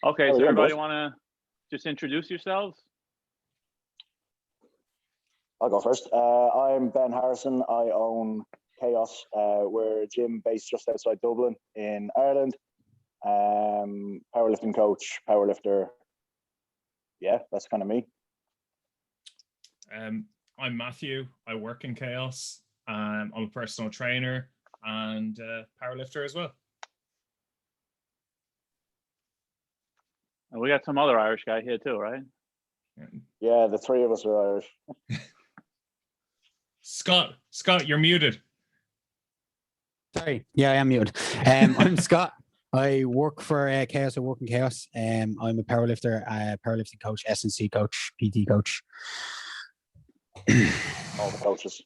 Okay, Oh, so yeah, everybody boys. want to just introduce yourselves? I'll go first. I'm Ben Harrison. I own Chaos. We're a gym based just outside Dublin in Ireland. Powerlifting coach, powerlifter. Yeah, that's kind of me. I'm Matthew. I work in Kaos. I'm a personal trainer and powerlifter as well. And we got some other Irish guy here too, right? Yeah, the three of us are Irish. Scott, you're muted. Sorry. Yeah, I am muted. I'm Scott. I work for Chaos. I work in Chaos. I'm a powerlifter, powerlifting coach, S&C coach, PT coach. All the coaches.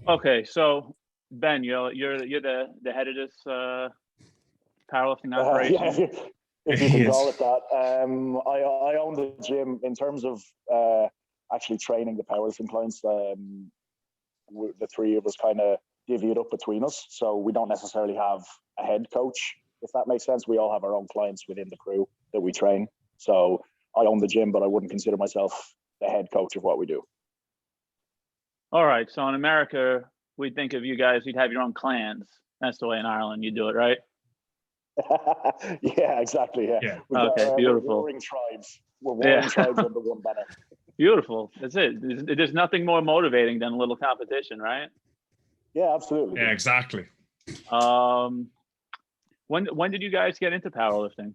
Okay, so Ben, you're the head of this powerlifting operation. Yeah, if you can call it that. I own the gym in terms of actually training the powerlifting clients. The three of us kind of divvy it up between us, so we don't necessarily have a head coach, if that makes sense. We all have our own clients within the crew that we train. So I own the gym, but I wouldn't consider myself the head coach of what we do. All right, so in America, we'd think of you guys, you'd have your own clans. That's the way in Ireland you do it, right? Yeah, exactly. Yeah. Okay, beautiful. We're warring tribes. We're warring tribes under one banner. Beautiful. That's it. There's nothing more motivating than a little competition, right? Yeah, absolutely. Yeah, exactly. When did you guys get into powerlifting?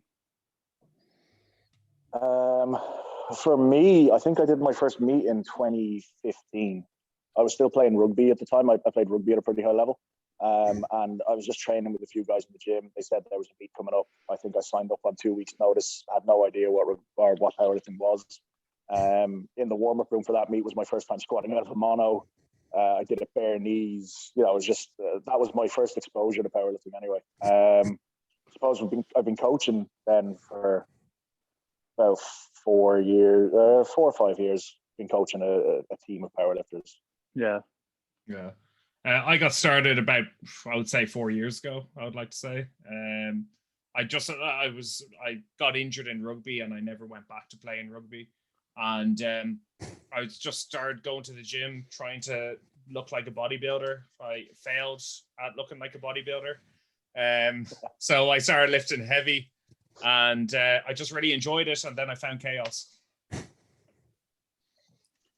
For me, I think I did my first meet in 2015. I was still playing rugby at the time. I played rugby at a pretty high level. And I was just training with a few guys in the gym. They said there was a meet coming up. I think I signed up on 2 weeks' notice. I had no idea what powerlifting was. In the warm-up room for that meet was my first time squatting out of a mono. I did it bare knees. You know, it was just that was my first exposure to powerlifting. Anyway, I suppose I've been coaching then for about 4 or 5 years. Been coaching a team of powerlifters. Yeah. I got started about, I would say, 4 years ago. I would like to say. I got injured in rugby and I never went back to playing rugby. And I just started going to the gym, trying to look like a bodybuilder. I failed at looking like a bodybuilder. So I started lifting heavy and I just really enjoyed it. And then I found Chaos.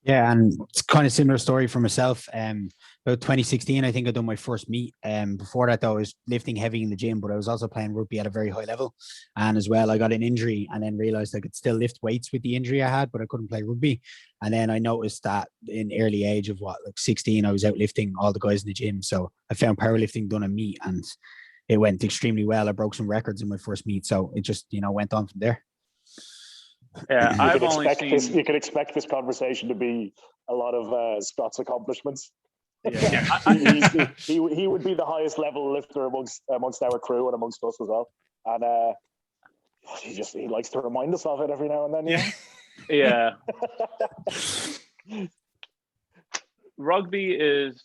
Yeah, and it's kind of similar story for myself. About 2016, I think I done my first meet. Before that, though, I was lifting heavy in the gym, but I was also playing rugby at a very high level. And as well, I got an injury and then realized I could still lift weights with the injury I had, but I couldn't play rugby. And then I noticed that in early age of 16, I was out lifting all the guys in the gym. So I found powerlifting done a meet and it went extremely well. I broke some records in my first meet. So it just, went on from there. Yeah, you can expect this conversation to be a lot of Scott's accomplishments. Yeah, he would be the highest level lifter amongst our crew and amongst us as well. And he likes to remind us of it every now and then. Yeah. Rugby is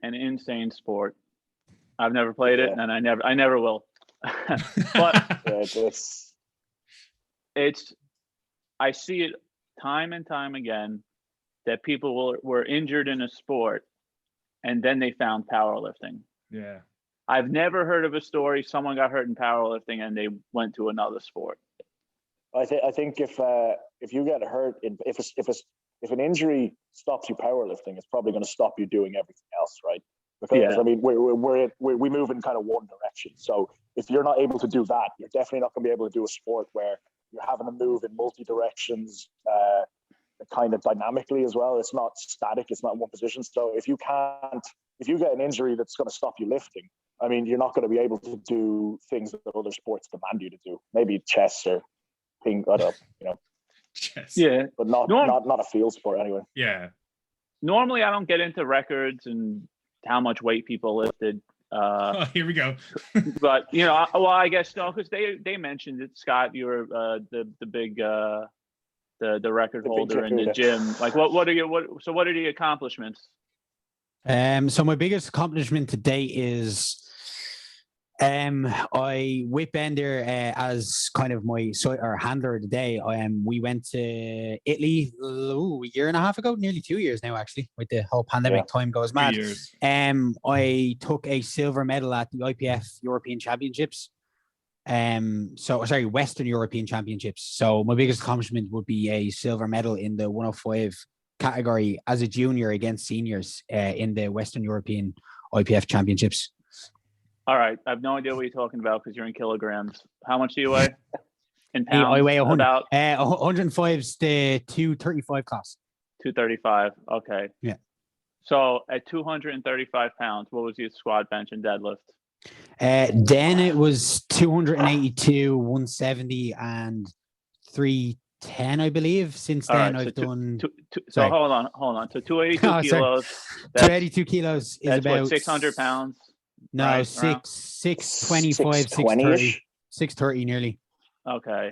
an insane sport. I've never played it, and I never will. But it's. I see it time and time again that people were injured in a sport and then they found powerlifting. Yeah. I've never heard of a story someone got hurt in powerlifting and they went to another sport. I think if you get hurt if an injury stops you powerlifting, it's probably going to stop you doing everything else, right? Because I mean, we move in kind of one direction. So if you're not able to do that, you're definitely not going to be able to do a sport where you're having to move in multi directions, kind of dynamically as well. It's not static. It's not in one position. So if you get an injury that's going to stop you lifting, I mean, you're not going to be able to do things that other sports demand you to do. Maybe chess or ping, I don't know, Chess. Yeah, but not a field sport anyway. Yeah. Normally, I don't get into records and how much weight people lifted. Here we go. But I guess no, because they mentioned it. Scott, you were the big the record holder in the gym. Like, what are the accomplishments? So my biggest accomplishment to date is I whip bender as kind of my handler of the day. We went to Italy a year and a half ago, nearly 2 years now, actually, with the whole pandemic. Time goes mad. 2 years. I took a silver medal at the IPF European Championships. Western European Championships. So my biggest accomplishment would be a silver medal in the 105 category as a junior against seniors in the Western European IPF Championships. All right, I have no idea what you're talking about because you're in kilograms. How much do you weigh? In pounds? I weigh 100. About 105 is the 235 class. 235. Okay. Yeah. So at 235 pounds, what was your squat, bench, and deadlift? Then it was 282, 170, and 310, I believe. Since then, right, I've done. So hold on. So 282 kilos. 282 kilos is about what, 600 pounds. No, right, 625, 630, 630 nearly. Okay.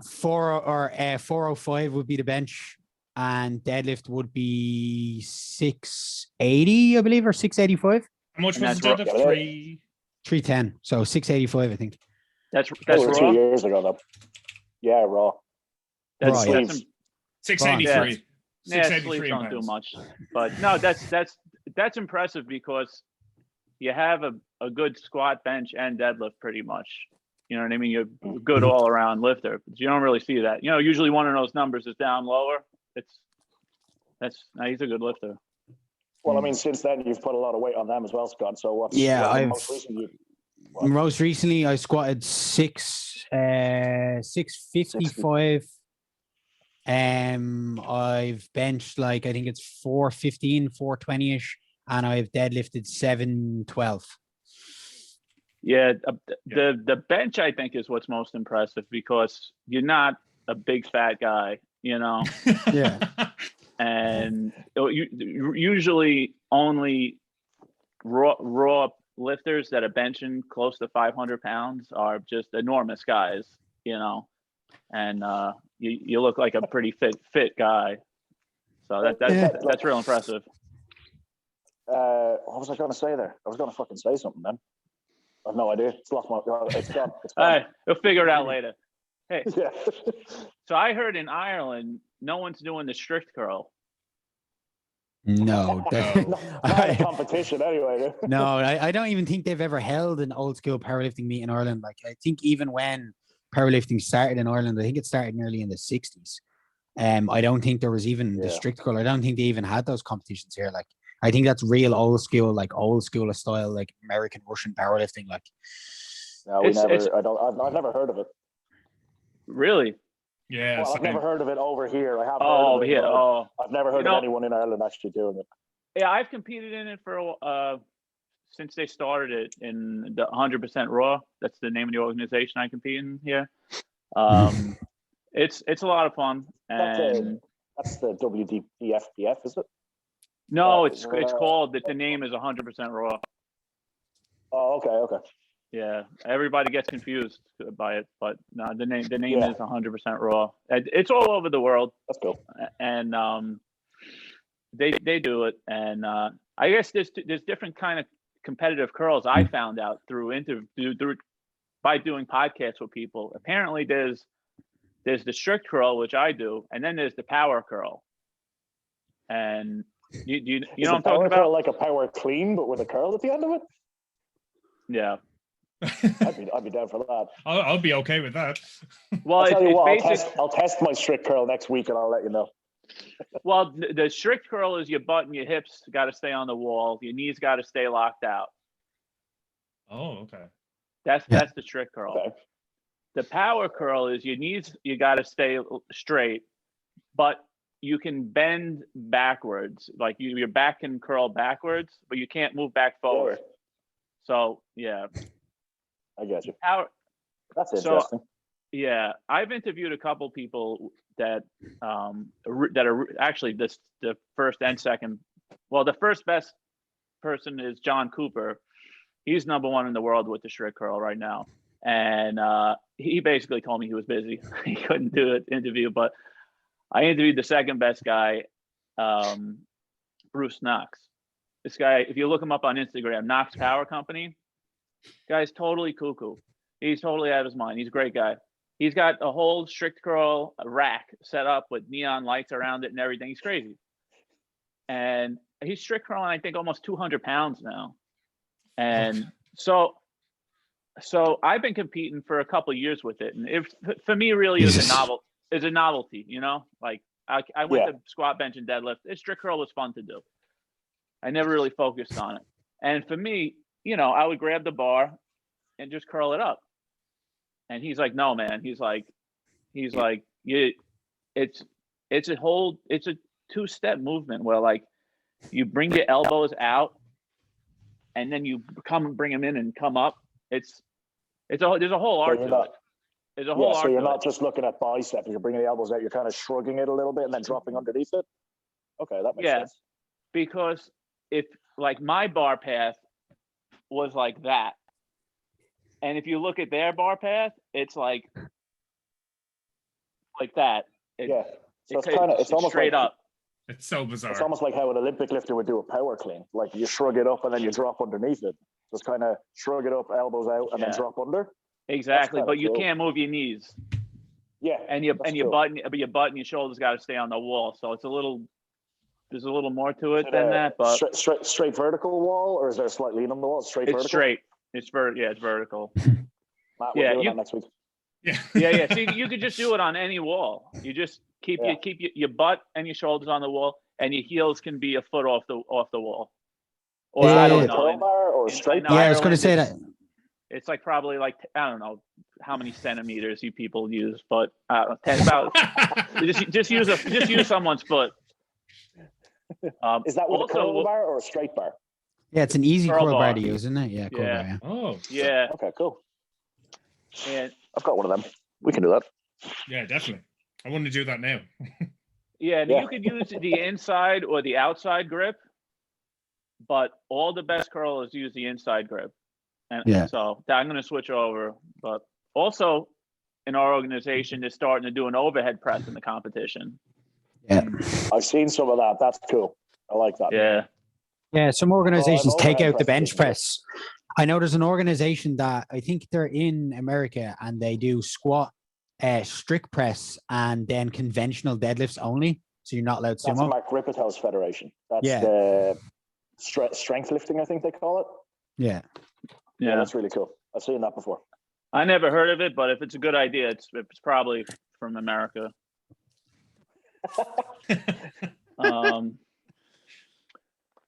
405 would be the bench, and deadlift would be 680, I believe, or 685. How much was the deadlift? 310. So 685, I think. That's raw. 2 years ago, though. Yeah, raw. That's raw, 683. Yeah, sleeves don't do much, but no, that's impressive because you have a good squat, bench, and deadlift pretty much. You know what I mean? You're a good all around lifter. But you don't really see that. You know, usually one of those numbers is down lower. He's a good lifter. Well, I mean, since then you've put a lot of weight on them as well, Scott. So what's most recently I squatted 655. I've benched I think it's 415, 420-ish, and I've deadlifted 712. Yeah, the bench I think is what's most impressive because you're not a big fat guy, you know. Yeah. And usually only raw lifters that are benching close to 500 pounds are just enormous guys, you know. And you look like a pretty fit guy, so that's real impressive. What was I going to say there? I was going to fucking say something then. I have no idea. It's lost my. It's gone. All right, we'll figure it out later. Hey, yeah. So I heard in Ireland, no one's doing the strict curl. No, not a competition anyway. No, I don't even think they've ever held an old school powerlifting meet in Ireland. I think even when powerlifting started in Ireland, I think it started nearly in the 60s. I don't think there was even the strict curl. I don't think they even had those competitions here. I think that's real old school style, like American Russian powerlifting. No, I've never heard of it. Really? Yeah. Well, I've never heard of it over here. I have. Over here. I've never heard of anyone in Ireland actually doing it. Yeah, I've competed in it for since they started it in the 100% Raw. That's the name of the organization I compete in here. It's a lot of fun. And that's the WDFPF, is it? No, it's called the name is 100% Raw. Oh, okay. Yeah, everybody gets confused by it, but no, the name is 100% Raw. It's all over the world. That's cool. And they do it, and I guess there's different kind of competitive curls I found out by doing podcasts with people. Apparently, there's the strict curl, which I do, and then there's the power curl. And you know what I'm talking about? Like a power clean, but with a curl at the end of it. Yeah. I'd be down for that. I'll be okay with that. Well, I'll test my strict curl next week, and I'll let you know. Well, the strict curl is your butt and your hips got to stay on the wall. Your knees got to stay locked out. Oh, okay. That's the strict curl. Okay. The power curl is your knees, you got to stay straight, but you can bend backwards. Like your back can curl backwards, but you can't move back forward. Yeah. So, yeah. I get you. That's So, interesting. yeah, I've interviewed a couple people that are actually the first and second. Well, the first best person is John Cooper. He's number one in the world with the strict curl right now. And he basically told me he was busy. He couldn't do an interview, but I interviewed the second best guy, Bruce Knox. This guy, if you look him up on Instagram, Knox Power Company, Guy's totally cuckoo. He's totally out of his mind. He's a great guy. He's got a whole strict curl rack set up with neon lights around it and everything. He's crazy. And he's strict curling, I think, almost 200 pounds now. And so I've been competing for a couple of years with it. And for me, really, it's a novelty, you know? Like, I went to squat, bench, and deadlift. Strict curl was fun to do. I never really focused on it. And for me, you know, I would grab the bar and just curl it up. And he's like, no, man. He's like, it's a two-step movement where, like, you bring your elbows out and then you bring them in and come up. There's a whole art to it. There's a whole art. So you're not just looking at biceps. You're bringing the elbows out. You're kind of shrugging it a little bit and then dropping underneath it. Okay, that makes sense. Because if, like, my bar path was like that, and if you look at their bar path, it's like that. So it's almost straight like, up. It's so bizarre. It's almost like how an Olympic lifter would do a power clean. Like, you shrug it up and then you drop underneath it. Just kind of shrug it up, elbows out, and then drop under. Exactly, but you can't move your knees. Yeah, and your butt and your shoulders got to stay on the wall. So there's a little more to it than that. But straight vertical wall, or is there a slight lean on the wall? It's vertical? Straight. It's vertical. Matt, we're doing that next week. Yeah. See, you could just do it on any wall. You just keep your butt and your shoulders on the wall, and your heels can be a foot off the wall. Or I don't know, curl bar or straight bar? I was going to say that. It's like probably like, I don't know how many centimeters you people use, but 10 about. just use someone's foot. Is that with a curl bar or a straight bar? Yeah, it's an easy curl bar to use, isn't it? Yeah, curl bar. Yeah. Oh. Yeah. Okay, cool. And I've got one of them. We can do that. Yeah, definitely. I want to do that now. Yeah, you could use the inside or the outside grip, but all the best curlers use the inside grip. And so I'm going to switch over. But also in our organization, they're starting to do an overhead press in the competition. Yeah. I've seen some of that. That's cool. I like that. Yeah. Yeah, some organizations take out the bench press. I know there's an organization that I think they're in America and they do squat, strict press, and then conventional deadlifts only. So you're not allowed sumo. That's the Mark Rippetoe's federation. That's the strength lifting, I think they call it. Yeah. Yeah, that's really cool. I've seen that before. I never heard of it, but if it's a good idea, it's probably from America.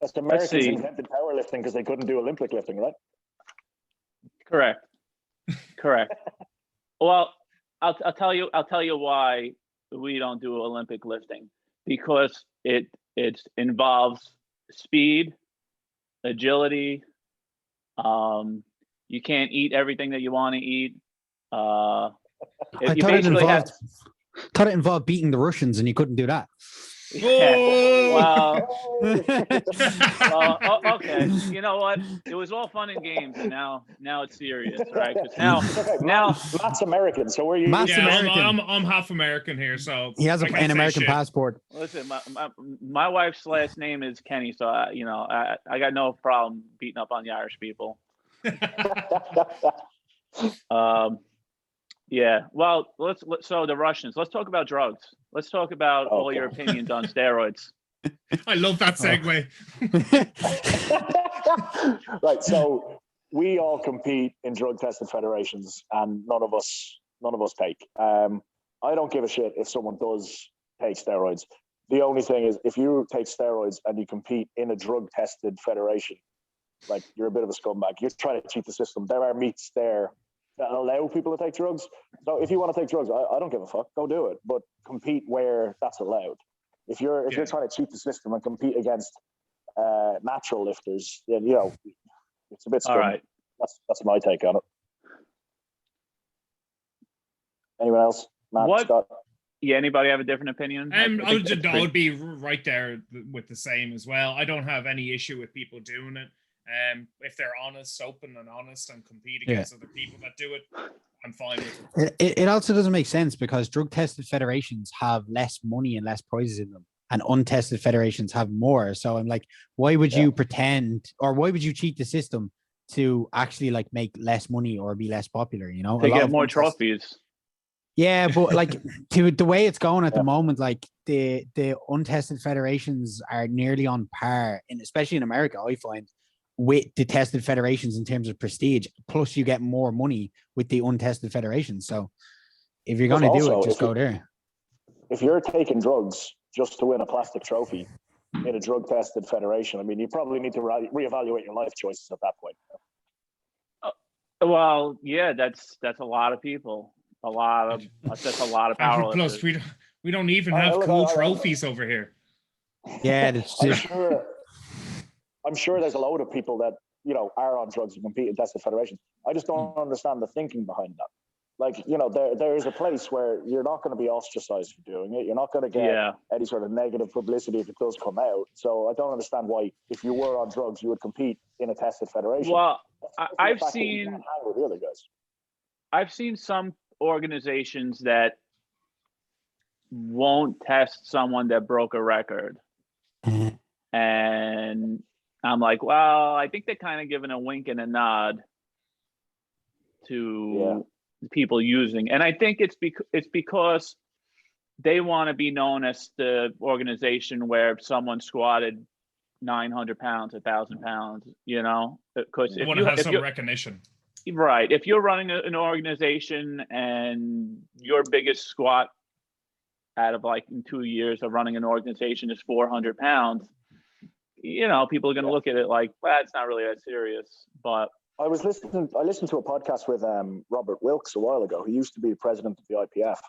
That's the Americans invented powerlifting because they couldn't do Olympic lifting, right? Correct. Well, I'll tell you why we don't do Olympic lifting, because it involves speed, agility. You can't eat everything that you want to eat. I thought it involved beating the Russians, and you couldn't do that. Yeah. Well, okay. You know what? It was all fun and games, and now it's serious, right? Because now Matt's American, so where are you? Matt's American. I'm half American here, so he has an American passport. Listen, my wife's last name is Kenny, so I got no problem beating up on the Irish people. Yeah. Well, so the Russians. Let's talk about drugs. Let's talk about all your opinions on steroids. I love that segue. Right. So we all compete in drug-tested federations, and none of us take. I don't give a shit if someone does take steroids. The only thing is, if you take steroids and you compete in a drug-tested federation, like, you're a bit of a scumbag. You're trying to cheat the system. There are meets there that allow people to take drugs. So if you want to take drugs, I don't give a fuck. Go do it, but compete where that's allowed. If you're trying to cheat the system and compete against natural lifters, then it's a bit scum. All right. That's my take on it. Anyone else? Matt, Scott? Yeah, anybody have a different opinion? I would be right there with the same as well. I don't have any issue with people doing it. If they're honest, open and honest, and compete against other people that do it, I'm fine with it. It also doesn't make sense, because drug-tested federations have less money and less prizes in them, and untested federations have more. So I'm like, why would you pretend, or why would you cheat the system to actually like make less money or be less popular, you know, To a lot get of more untested- trophies. Yeah, but like to the way it's going at the Yeah. moment, like the untested federations are nearly on par, and especially in America, I find, with the tested federations in terms of prestige. Plus, you get more money with the untested federations. So, if you're Plus going to do also, it, just go there. If you're taking drugs just to win a plastic trophy in a drug tested federation, I mean, you probably need to reevaluate your life choices at that point. Well, yeah, that's a lot of people. That's a lot of power. Plus, we don't even I- have look, cool I- trophies over here. Yeah, that's I'm sure there's a load of people that, you know, are on drugs and compete in tested federations. I just don't understand the thinking behind that. Like, you know, there is a place where you're not going to be ostracized for doing it. You're not going to get any sort of negative publicity if it does come out. So I don't understand why, if you were on drugs, you would compete in a tested federation. Well, I've The fact that you seen can't hang with the other guys. I've seen some organizations that won't test someone that broke a record. And I'm like, well, I think they're kind of giving a wink and a nod to people using. And I think it's because they want to be known as the organization where someone squatted 900 pounds, 1,000 pounds, you know, because You want to have some recognition. Right. If you're running an organization and your biggest squat out of like in 2 years of running an organization is 400 pounds, you know, people are going to look at it like, well, it's not really that serious. But I listened to a podcast with Robert Wilkes a while ago. He used to be president of the IPF.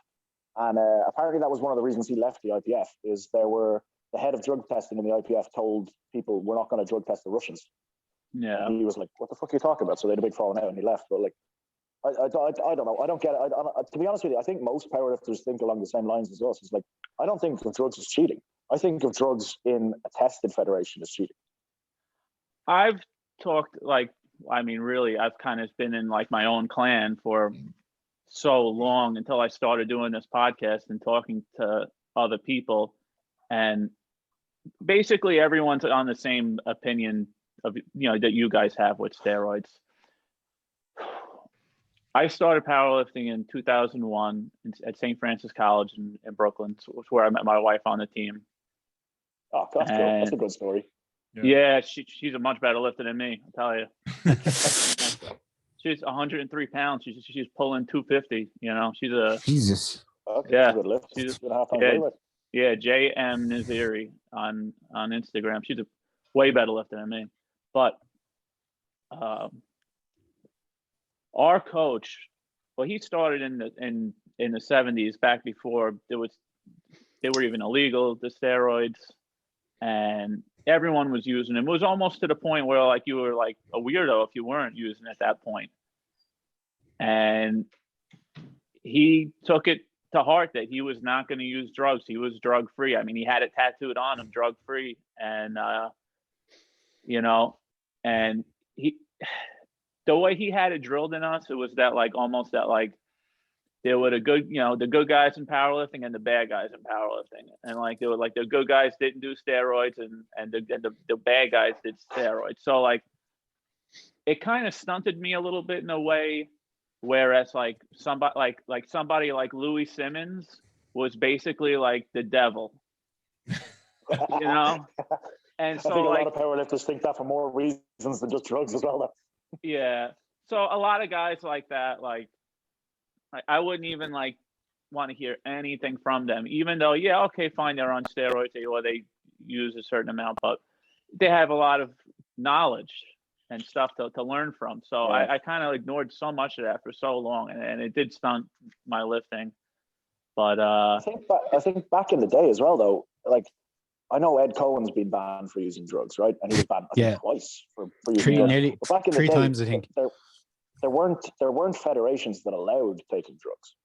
And apparently that was one of the reasons he left the IPF, is the head of drug testing in the IPF told people, we're not going to drug test the Russians. Yeah. And he was like, what the fuck are you talking about? So they had a big falling out and he left. But like, I don't know. I don't get it. To be honest with you, I think most powerlifters think along the same lines as us. It's like, I don't think of drugs as cheating. I think of drugs in a tested federation as cheating. I've talked really, I've kind of been in like my own clan for so long until I started doing this podcast and talking to other people. And basically everyone's on the same opinion of, you know, that you guys have with steroids. I started powerlifting in 2001 at St. Francis College in Brooklyn. So it's where I met my wife on the team. Oh, that's cool. That's a good story. Yeah, she's a much better lifter than me, I'll tell you. She's 103 pounds. She's pulling 250. You know, she's a Jesus. Okay, yeah. Good lift. She's Yeah. JM Naziri on Instagram. She's a way better lifter than me. But our coach, well, he started in the 70s, back before they were even illegal, the steroids, and everyone was using them. It was almost to the point where like you were like a weirdo if you weren't using it at that point. And he took it to heart that he was not going to use drugs. He was drug free. I mean, he had it tattooed on him, drug free. And, you know, and the way he had it drilled in us, it was that like, almost that like, there were the good, you know, the good guys in powerlifting and the bad guys in powerlifting. And like, they were like, the good guys didn't do steroids and the bad guys did steroids. So like, it kind of stunted me a little bit in a way, whereas like somebody like Louis Simmons was basically like the devil, you know? And so I think like, a lot of powerlifters think that for more reasons than just drugs as well. Though. Yeah. So a lot of guys like that, like, I wouldn't even like want to hear anything from them, even though, yeah, okay, fine, they're on steroids or they use a certain amount, but they have a lot of knowledge and stuff to learn from. So I kind of ignored so much of that for so long, and it did stunt my lifting. But I think back in the day as well, though, like I know Ed Cohen's been banned for using drugs, right? And he was banned I think, twice for using drugs. Nearly but back in three the day, times, I think. There weren't federations that allowed taking drugs.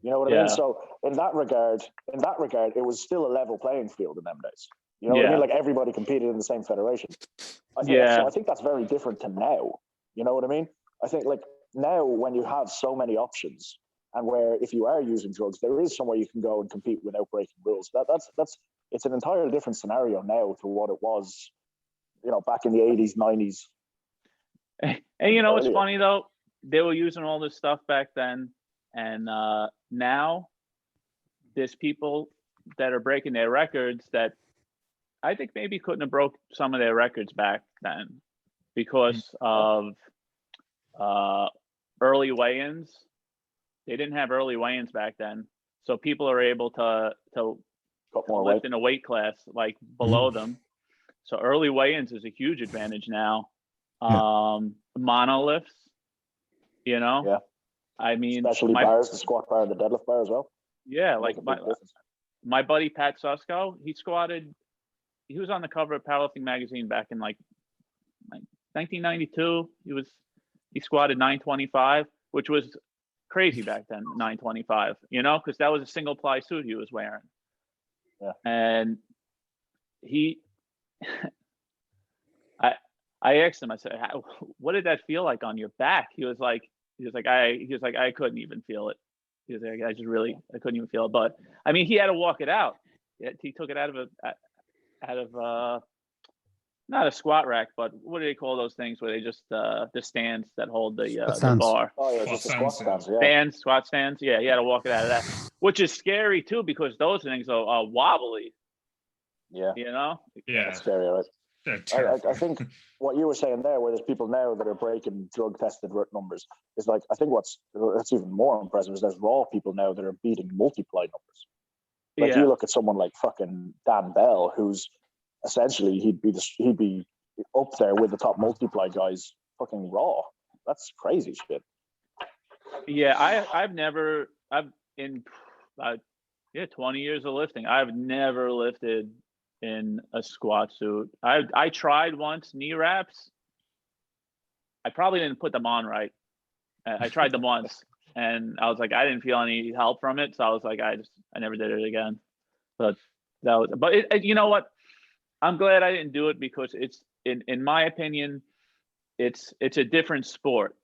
You know what I mean? So in that regard, it was still a level playing field in them days. You know what I mean? Like everybody competed in the same federation. I think that's very different to now. You know what I mean? I think like now when you have so many options and where if you are using drugs, there is somewhere you can go and compete without breaking rules. That's it's an entirely different scenario now to what it was, you know, back in the 80s, 90s. And you know what's Brilliant. funny though? They were using all this stuff back then, and now there's people that are breaking their records that I think maybe couldn't have broke some of their records back then because of early weigh-ins. They didn't have early weigh-ins back then, so people are able to Got more lift weight. in a weight class like below them. So early weigh-ins is a huge advantage now. Monolifts, you know. Yeah. I mean, Especially bars, the squat bar and the deadlift bar as well. yeah, Make like a big difference. my buddy Pat Susko, he was on the cover of Powerlifting magazine back in like 1992. He squatted 925, which was crazy back then, 925, you know, because that was a single ply suit he was wearing. Yeah. And he I asked him, I said, what did that feel like on your back? He was like, I couldn't even feel it. He was like, I couldn't even feel it. But I mean, he had to walk it out. He took it out of not a squat rack, but what do they call those things where they just the stands that hold the bar? Oh yeah, just the squat stands. Yeah. Squat stands. Yeah, he had to walk it out of that, which is scary too because those things are wobbly. Yeah. You know. Yeah. That's scary, right? I think what you were saying there, where there's people now that are breaking drug-tested root numbers, is like, I think what's even more impressive is there's raw people now that are beating multiply numbers. Like you look at someone like fucking Dan Bell, who's essentially he'd be up there with the top multiply guys, fucking raw. That's crazy shit. Yeah, I've in about 20 years of lifting, I've never lifted in a squat suit. I tried once knee wraps. I probably didn't put them on right. I tried them once and I was like, I didn't feel any help from it. So I was like, I never did it again. But you know what? I'm glad I didn't do it because it's in my opinion, it's a different sport.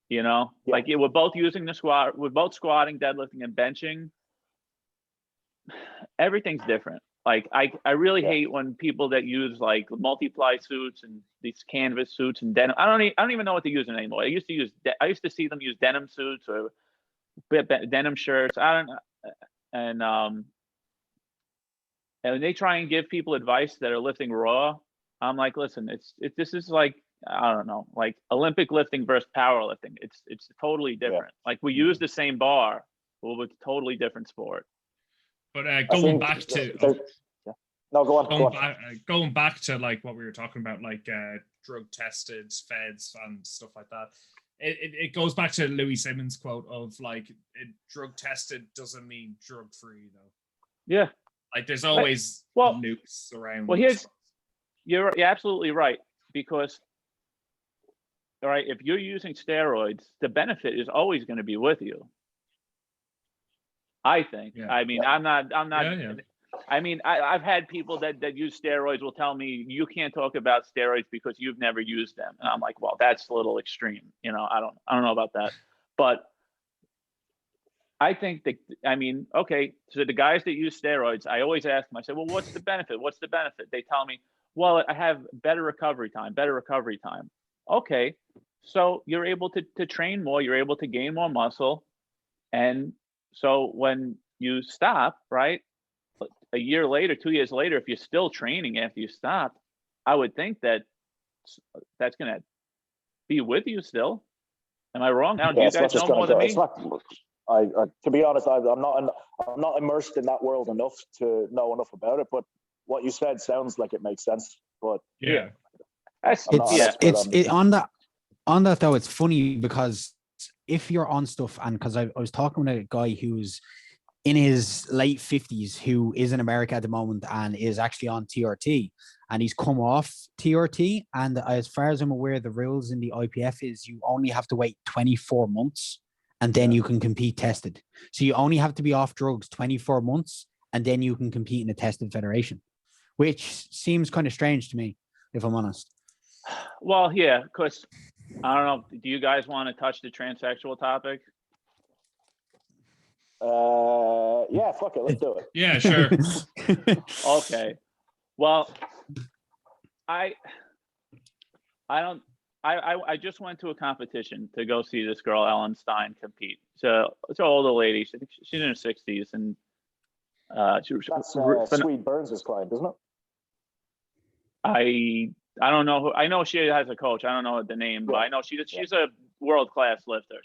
You know, like we're both using the squat, we're both squatting, deadlifting, and benching. Everything's different. Like I really hate when people that use like multiply suits and these canvas suits and denim. I don't even know what they're using anymore. I used to see them use denim suits or denim shirts. And they try and give people advice that are lifting raw. I'm like, listen, this is like, I don't know, like Olympic lifting versus powerlifting. It's totally different. Like we use the same bar, but it's a totally different sport. But going back to going back to like what we were talking about, like drug tested feds and stuff like that. It goes back to Louis Simmons' quote of like, drug tested doesn't mean drug free though. Yeah, like there's always nukes around. Well, you're absolutely right, because all right, if you're using steroids, the benefit is always going to be with you. I think. Yeah. I mean, I'm not. Yeah. I mean, I've had people that use steroids will tell me you can't talk about steroids because you've never used them, and I'm like, well, that's a little extreme. You know, I don't know about that, but I think that, I mean, okay, so the guys that use steroids, I always ask them. I say, well, what's the benefit? What's the benefit? They tell me, well, I have better recovery time. Okay, so you're able to train more. You're able to gain more muscle, and so when you stop, right, a year later, 2 years later, if you're still training after you stop, I would think that that's going to be with you still. Am I wrong? Now, do you guys know more than me? To be honest, I'm not immersed in that world enough to know enough about it. But what you said sounds like it makes sense. But on that though, it's funny because if you're on stuff, and because I was talking with a guy who's in his late 50s who is in America at the moment and is actually on TRT, and he's come off TRT, and as far as I'm aware, the rules in the IPF is you only have to wait 24 months and then you can compete tested. So you only have to be off drugs 24 months and then you can compete in a tested federation, which seems kind of strange to me, if I'm honest. Well, yeah, because I don't know. Do you guys want to touch the transsexual topic? Yeah, fuck it, let's do it. Yeah, sure. Okay. Well, I don't. I just went to a competition to go see this girl Ellen Stein compete. So it's an older lady. I think she's in her 60s, and That's Swede Burns' client, isn't it? I don't know who. I know she has a coach. I don't know the name, but I know she's a world class lifter.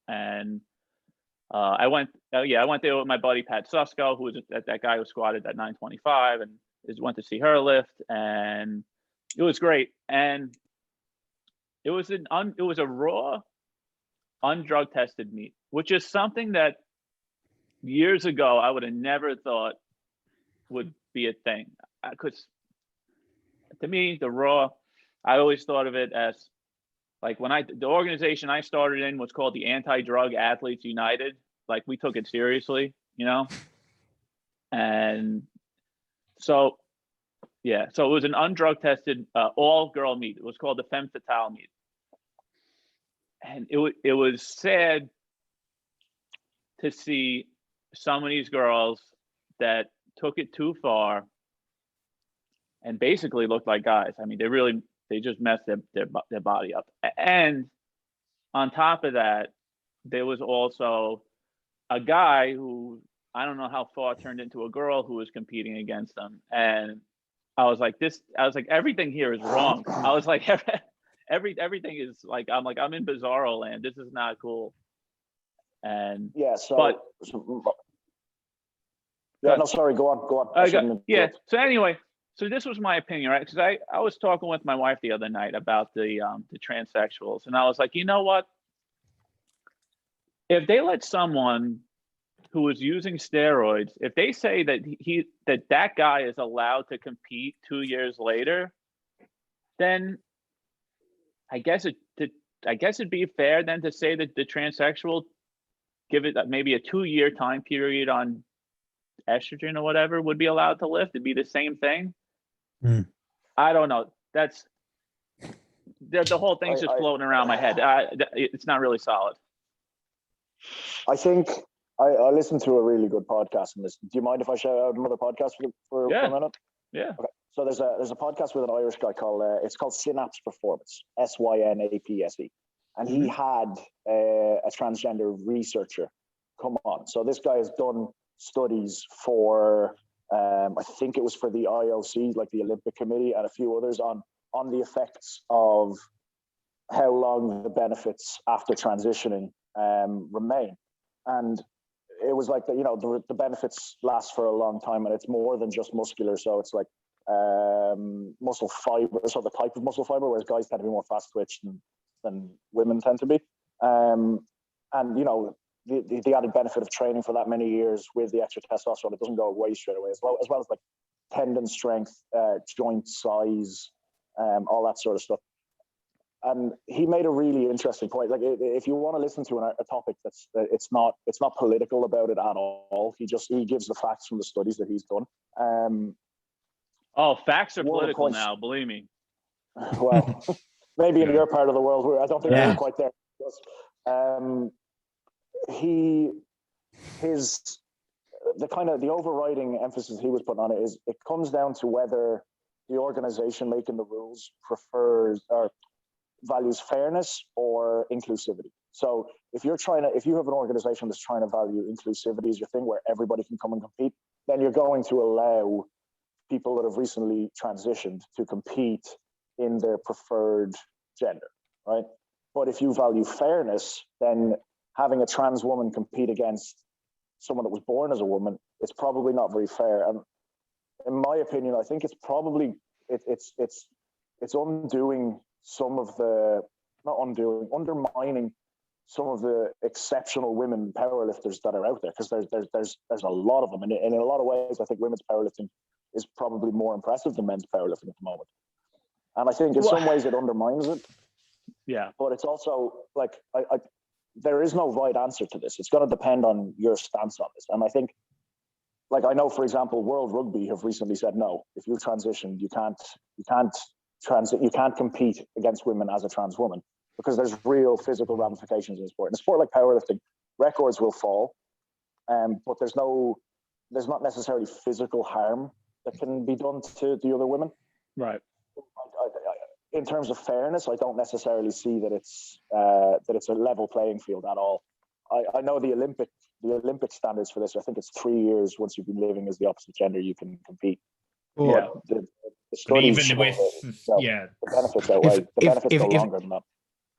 And I went there with my buddy Pat Susko, who was that guy who squatted that 925, and went to see her lift, and it was great. And it was a raw, undrug tested meet, which is something that years ago I would have never thought would be a thing. Because to me, the raw, I always thought of it as like the organization I started in was called the Anti-Drug Athletes United. Like, we took it seriously, and so it was an undrug tested all girl meet. It was called the Femme Fatale meet, and it was sad to see some of these girls that took it too far and basically looked like guys. I mean, they just messed their body up. And on top of that, there was also a guy who, I don't know how far, turned into a girl who was competing against them. And I was like, everything here is wrong. I was like, everything is like, I'm in bizarro land. This is not cool. And sorry, go on. So anyway, so this was my opinion, right? Because I was talking with my wife the other night about the transsexuals, and I was like, you know what? If they let someone who was using steroids, if they say that that guy is allowed to compete 2 years later, then I guess it'd be fair then to say that the transsexual, give it maybe a 2-year time period on estrogen or whatever, would be allowed to lift. It'd be the same thing. I don't know. That's the whole thing's just floating around my head. It's not really solid. I think I listened to a really good podcast on this. Do you mind if I shout out another podcast for a minute? Yeah. Okay. So there's a podcast with an Irish guy called it's called Synapse Performance, SYNAPSE, and he had a transgender researcher come on. So this guy has done studies for I think it was for the IOC, like the Olympic Committee, and a few others on the effects of how long the benefits after transitioning remain. And it was like the benefits last for a long time, and it's more than just muscular. So it's like muscle fiber, so the type of muscle fiber, whereas guys tend to be more fast twitch than women tend to be. And the added benefit of training for that many years with the extra testosterone, it doesn't go away straight away, as well as like tendon strength, joint size, all that sort of stuff. And he made a really interesting point. Like, if you want to listen to a topic that's it's not political about it at all. He gives the facts from the studies that he's done. Facts are political now, believe me. Well, maybe in your part of the world, where I don't think we're quite there. The overriding emphasis he was putting on it is it comes down to whether the organization making the rules prefers or values fairness or inclusivity. So if you have an organization that's trying to value inclusivity as your thing, where everybody can come and compete, then you're going to allow people that have recently transitioned to compete in their preferred gender, right? But if you value fairness, then having a trans woman compete against someone that was born as a woman, it's probably not very fair. And in my opinion, I think it's probably it's undoing some of the undermining some of the exceptional women powerlifters that are out there, because there's a lot of them, and in a lot of ways, I think women's powerlifting is probably more impressive than men's powerlifting at the moment. And I think in some ways it undermines it. Yeah. But it's also like there is no right answer to this. It's going to depend on your stance on this. And I think, like, I know, for example, World Rugby have recently said, no, if you transitioned, you can't compete against women as a trans woman, because there's real physical ramifications in the sport. In a sport like powerlifting, records will fall, but there's not necessarily physical harm that can be done to the other women. Right. in terms of fairness, I don't necessarily see that it's a level playing field at all. I know the Olympic standards for this. I think it's 3 years once you've been living as the opposite gender, you can compete. Yeah. The But studies even show with the benefits outweigh. The benefits go longer than that.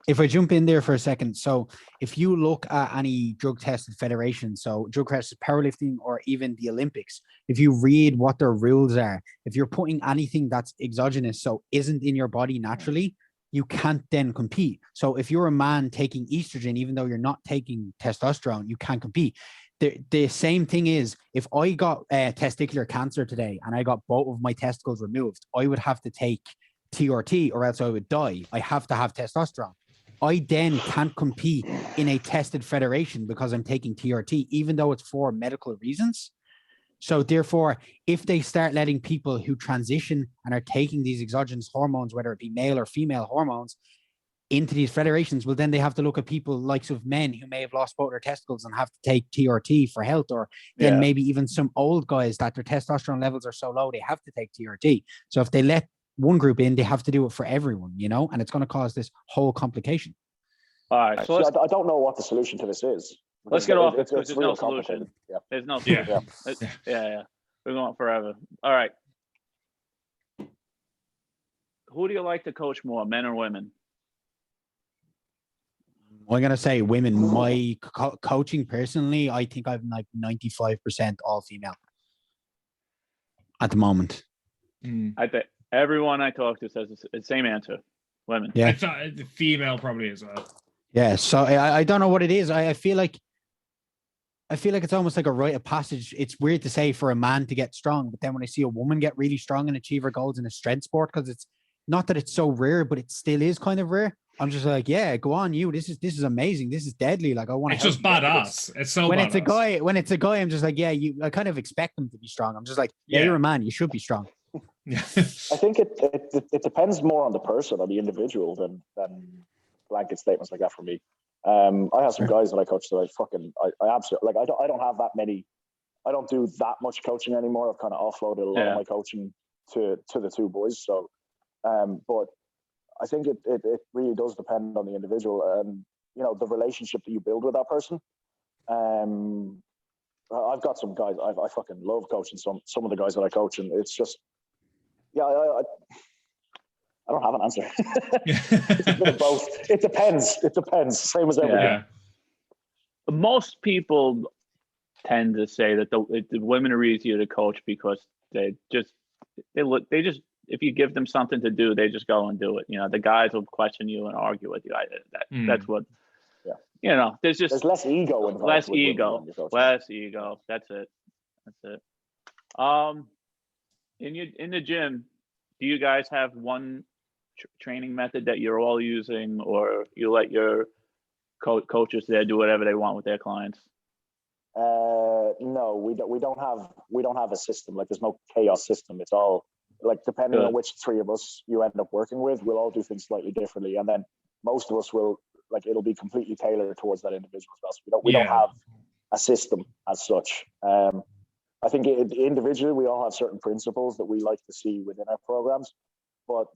If I jump in there for a second, so if you look at any drug tested federations, so drug tested powerlifting or even the Olympics, if you read what their rules are, if you're putting anything that's exogenous, so isn't in your body naturally, you can't then compete. So if you're a man taking estrogen, even though you're not taking testosterone, you can't compete. The same thing is, if I got testicular cancer today and I got both of my testicles removed, I would have to take TRT or else I would die. I have to have testosterone. I then can't compete in a tested federation because I'm taking TRT, even though it's for medical reasons. So therefore, if they start letting people who transition and are taking these exogenous hormones, whether it be male or female hormones, into these federations, well, then they have to look at people likes of men who may have lost both their testicles and have to take TRT for health, or then maybe even some old guys that their testosterone levels are so low, they have to take TRT. So if they let one group in, they have to do it for everyone, and it's going to cause this whole complication. All right. So I don't know what the solution to this is. Let's get off this because it's there's no real solution. complicated. Yeah. There's no Yeah. solution. Yeah. We're going forever. All right. Who do you like to coach more, men or women? I'm going to say women. My coaching personally, I think I'm like 95% all female at the moment. I think everyone I talk to says the same answer. Women. Yeah. I thought the female probably as well. Yeah. So I don't know what it is. I feel like it's almost like a rite of passage. It's weird to say for a man to get strong, but then when I see a woman get really strong and achieve her goals in a strength sport, because it's not that it's so rare, but it still is kind of rare. I'm just like, yeah, go on, you. This is amazing. This is deadly. Like I want to. It's just badass. It's so when badass. it's a guy, I'm just like, yeah, I kind of expect them to be strong. I'm just like, yeah, you're a man. You should be strong. I think it depends more on the person, on the individual, than blanket statements like that for me. I have some guys that I coach that I absolutely like. I don't have that many. I don't do that much coaching anymore. I've kind of offloaded a lot of my coaching to the two boys. So, but I think it really does depend on the individual and the relationship that you build with that person. I've got some guys I fucking love coaching some of the guys that I coach, and it's just I don't have an answer. It's a bit of both. It depends. Same as everything. Yeah. Most people tend to say that the women are easier to coach because they just if you give them something to do, they just go and do it. The guys will question you and argue with you. That's what. Yeah. There's less ego involved. Less ego. That's it. In the gym, do you guys have one training method that you're all using, or you let your coaches there do whatever they want with their clients? No, we don't have a system. Like there's no chaos system. It's all like depending on which three of us you end up working with, we'll all do things slightly differently, and then most of us will it'll be completely tailored towards that individual as well. So we don't have a system as such. I think individually we all have certain principles that we like to see within our programs, but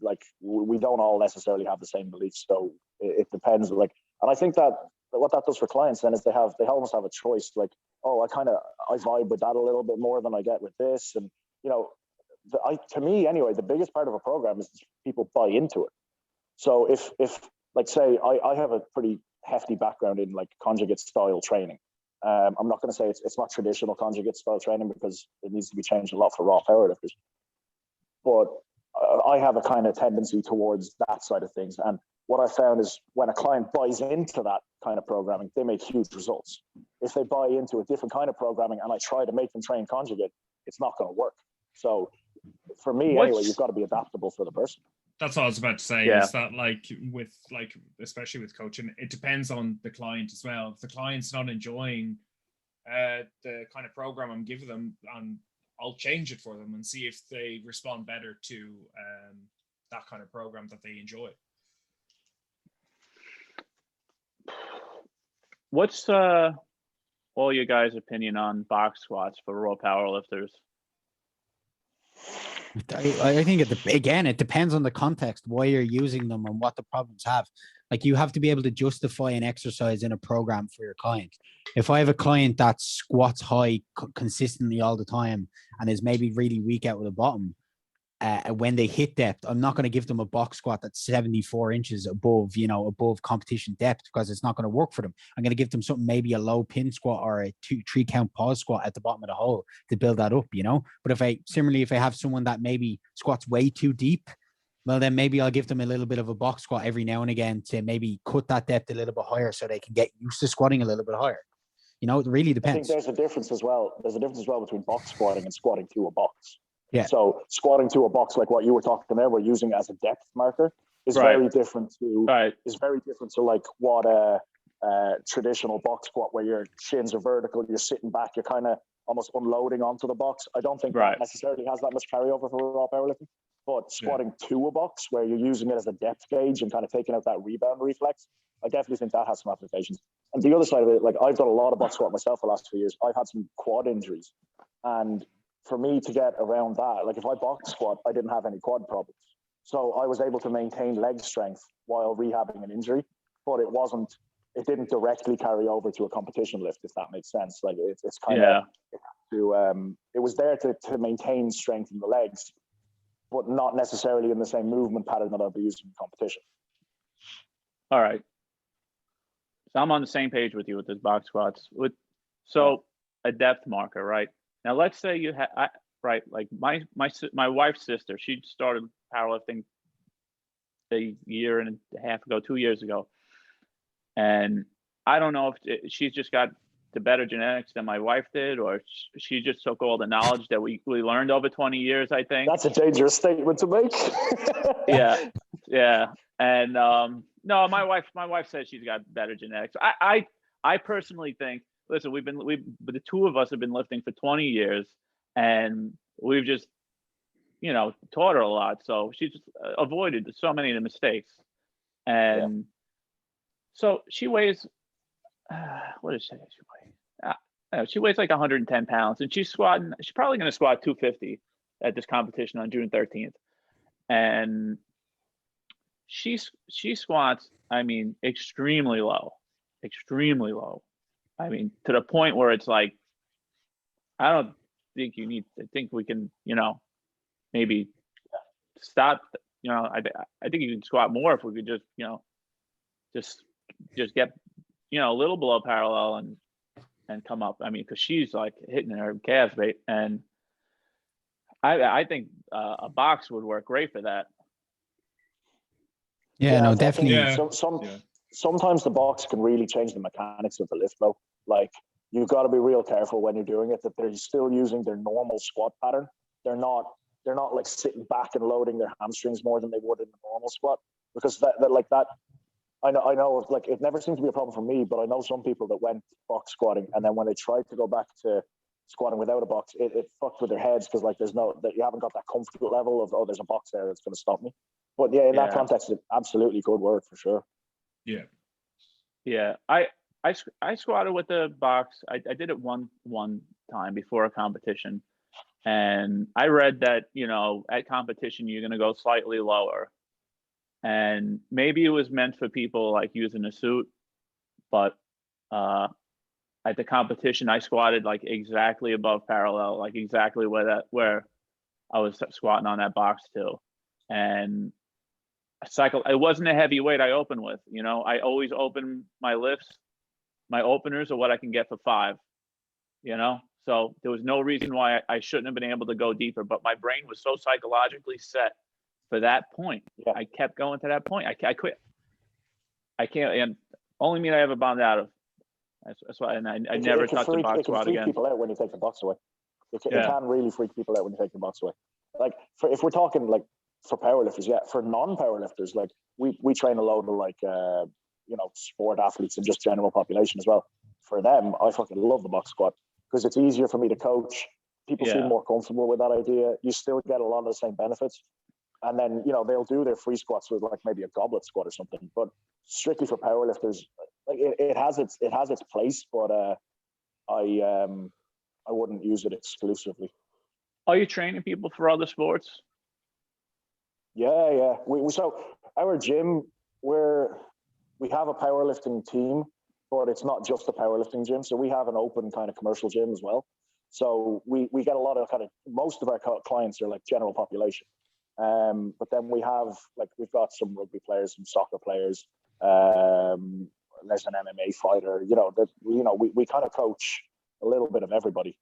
we don't all necessarily have the same beliefs. So it depends. And I think that what that does for clients then is they almost have a choice. I vibe with that a little bit more than I get with this, and to me anyway, the biggest part of a program is people buy into it. So if say I have a pretty hefty background in conjugate style training. I'm not going to say it's not traditional conjugate style training because it needs to be changed a lot for raw powerlifters. But I have a kind of tendency towards that side of things. And what I found is when a client buys into that kind of programming, they make huge results. If they buy into a different kind of programming and I try to make them train conjugate, it's not going to work. So for me, anyway, you've got to be adaptable for the person. That's all I was about to say. Is that especially with coaching, it depends on the client as well. If the client's not enjoying the kind of program I'm giving them, I'll change it for them and see if they respond better to that kind of program that they enjoy. What's all your guys' opinion on box squats for raw powerlifters? I think again, it depends on the context, why you're using them and what the problems have. Like you have to be able to justify an exercise in a program for your client. If I have a client that squats high consistently all the time and is maybe really weak out with the bottom, when they hit depth, I'm not going to give them a box squat that's 74 inches above, above competition depth, because it's not going to work for them. I'm going to give them something, maybe a low pin squat or a 2-3 count pause squat at the bottom of the hole to build that up, But if I have someone that maybe squats way too deep, well, then maybe I'll give them a little bit of a box squat every now and again to maybe cut that depth a little bit higher so they can get used to squatting a little bit higher. It really depends. I think there's a difference as well. There's a difference as well between box squatting and squatting to a box. Yeah. So squatting to a box, like what you were talking there, we're using as a depth marker, is very different to like what a traditional box squat, where your shins are vertical, you're sitting back, you're kind of almost unloading onto the box. I don't think that necessarily has that much carryover for raw powerlifting. But squatting to a box, where you're using it as a depth gauge and kind of taking out that rebound reflex, I definitely think that has some applications. And the other side of it, like I've done a lot of box squat myself the last 2 years. I've had some quad injuries, and for me to get around that, like if I box squat, I didn't have any quad problems. So I was able to maintain leg strength while rehabbing an injury, but it didn't directly carry over to a competition lift, if that makes sense. Like it's kind of, it was there to maintain strength in the legs, but not necessarily in the same movement pattern that I'll be using in competition. All right. So I'm on the same page with you with this box squats. A depth marker, right? Now, let's say you have, like my wife's sister, she started powerlifting a year and a half ago, 2 years ago. And I don't know if she's just got the better genetics than my wife did, or she just took all the knowledge that we learned over 20 years, I think. That's a dangerous statement to make. Yeah. And no, my wife says she's got better genetics. I personally think, listen, the two of us have been lifting for 20 years, and we've just, taught her a lot. So she's just avoided so many of the mistakes. And so she weighs, what does she weigh? She weighs like 110 pounds, and she's probably going to squat 250 at this competition on June 13th. And she squats, extremely low. To the point where it's like, I don't think I think we can, maybe stop, I think you can squat more if we could just, just get, a little below parallel and come up. Because she's like hitting her calf rate, and I think a box would work great for that. No, definitely. Sometimes the box can really change the mechanics of the lift, though. Like, you've got to be real careful when you're doing it, that they're still using their normal squat pattern. They're not like sitting back and loading their hamstrings more than they would in the normal squat, because that I know like it never seemed to be a problem for me, but I know some people that went box squatting, and then when they tried to go back to squatting without a box, it fucked with their heads, because like you haven't got that comfort level of, there's a box there that's going to stop me. But in that context, it absolutely could work for sure. I squatted with the box. I did it one time before a competition, and I read that at competition you're going to go slightly lower, and maybe it was meant for people like using a suit, but at the competition I squatted like exactly above parallel, like exactly where I was squatting on that box too, and it wasn't a heavy weight I opened with. I always open my lifts. My openers are what I can get for 5, so there was no reason why I shouldn't have been able to go deeper, but my brain was so psychologically set for that point. I kept going to that point. I quit. I can't, and only meat I ever bombed out of. That's why, and I never touched the box squat again. It can freak people out when you take the box away. It can really freak people out when you take the box away. Like, if we're talking like for powerlifters, for non-powerlifters, like we train a load of like sport athletes and just general population as well. For them, I fucking love the box squat, because it's easier for me to coach. People feel more comfortable with that idea. You still get a lot of the same benefits. And then, they'll do their free squats with like maybe a goblet squat or something. But strictly for powerlifters, like it has its place, but I wouldn't use it exclusively. Are you training people for other sports? Yeah. So our gym, we have a powerlifting team, but it's not just a powerlifting gym. So we have an open kind of commercial gym as well. So we get a lot of most of our clients are like general population. But then we've got some rugby players, some soccer players. There's an MMA fighter. We kind of coach a little bit of everybody.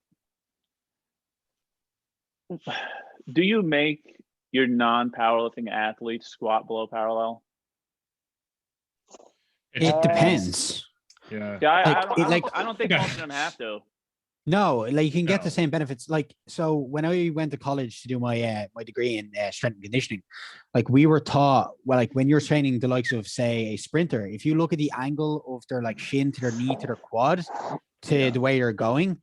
Do you make your non-powerlifting athletes squat below parallel? It depends. Yeah. Yeah, Like, I don't think most of them have to. No, like you can get No. the same benefits. Like, so when I went to college to do my my degree in strength and conditioning, like we were taught, well, like when you're training the likes of, say, a sprinter, if you look at the angle of their like shin to their knee to their quad to the way you're going,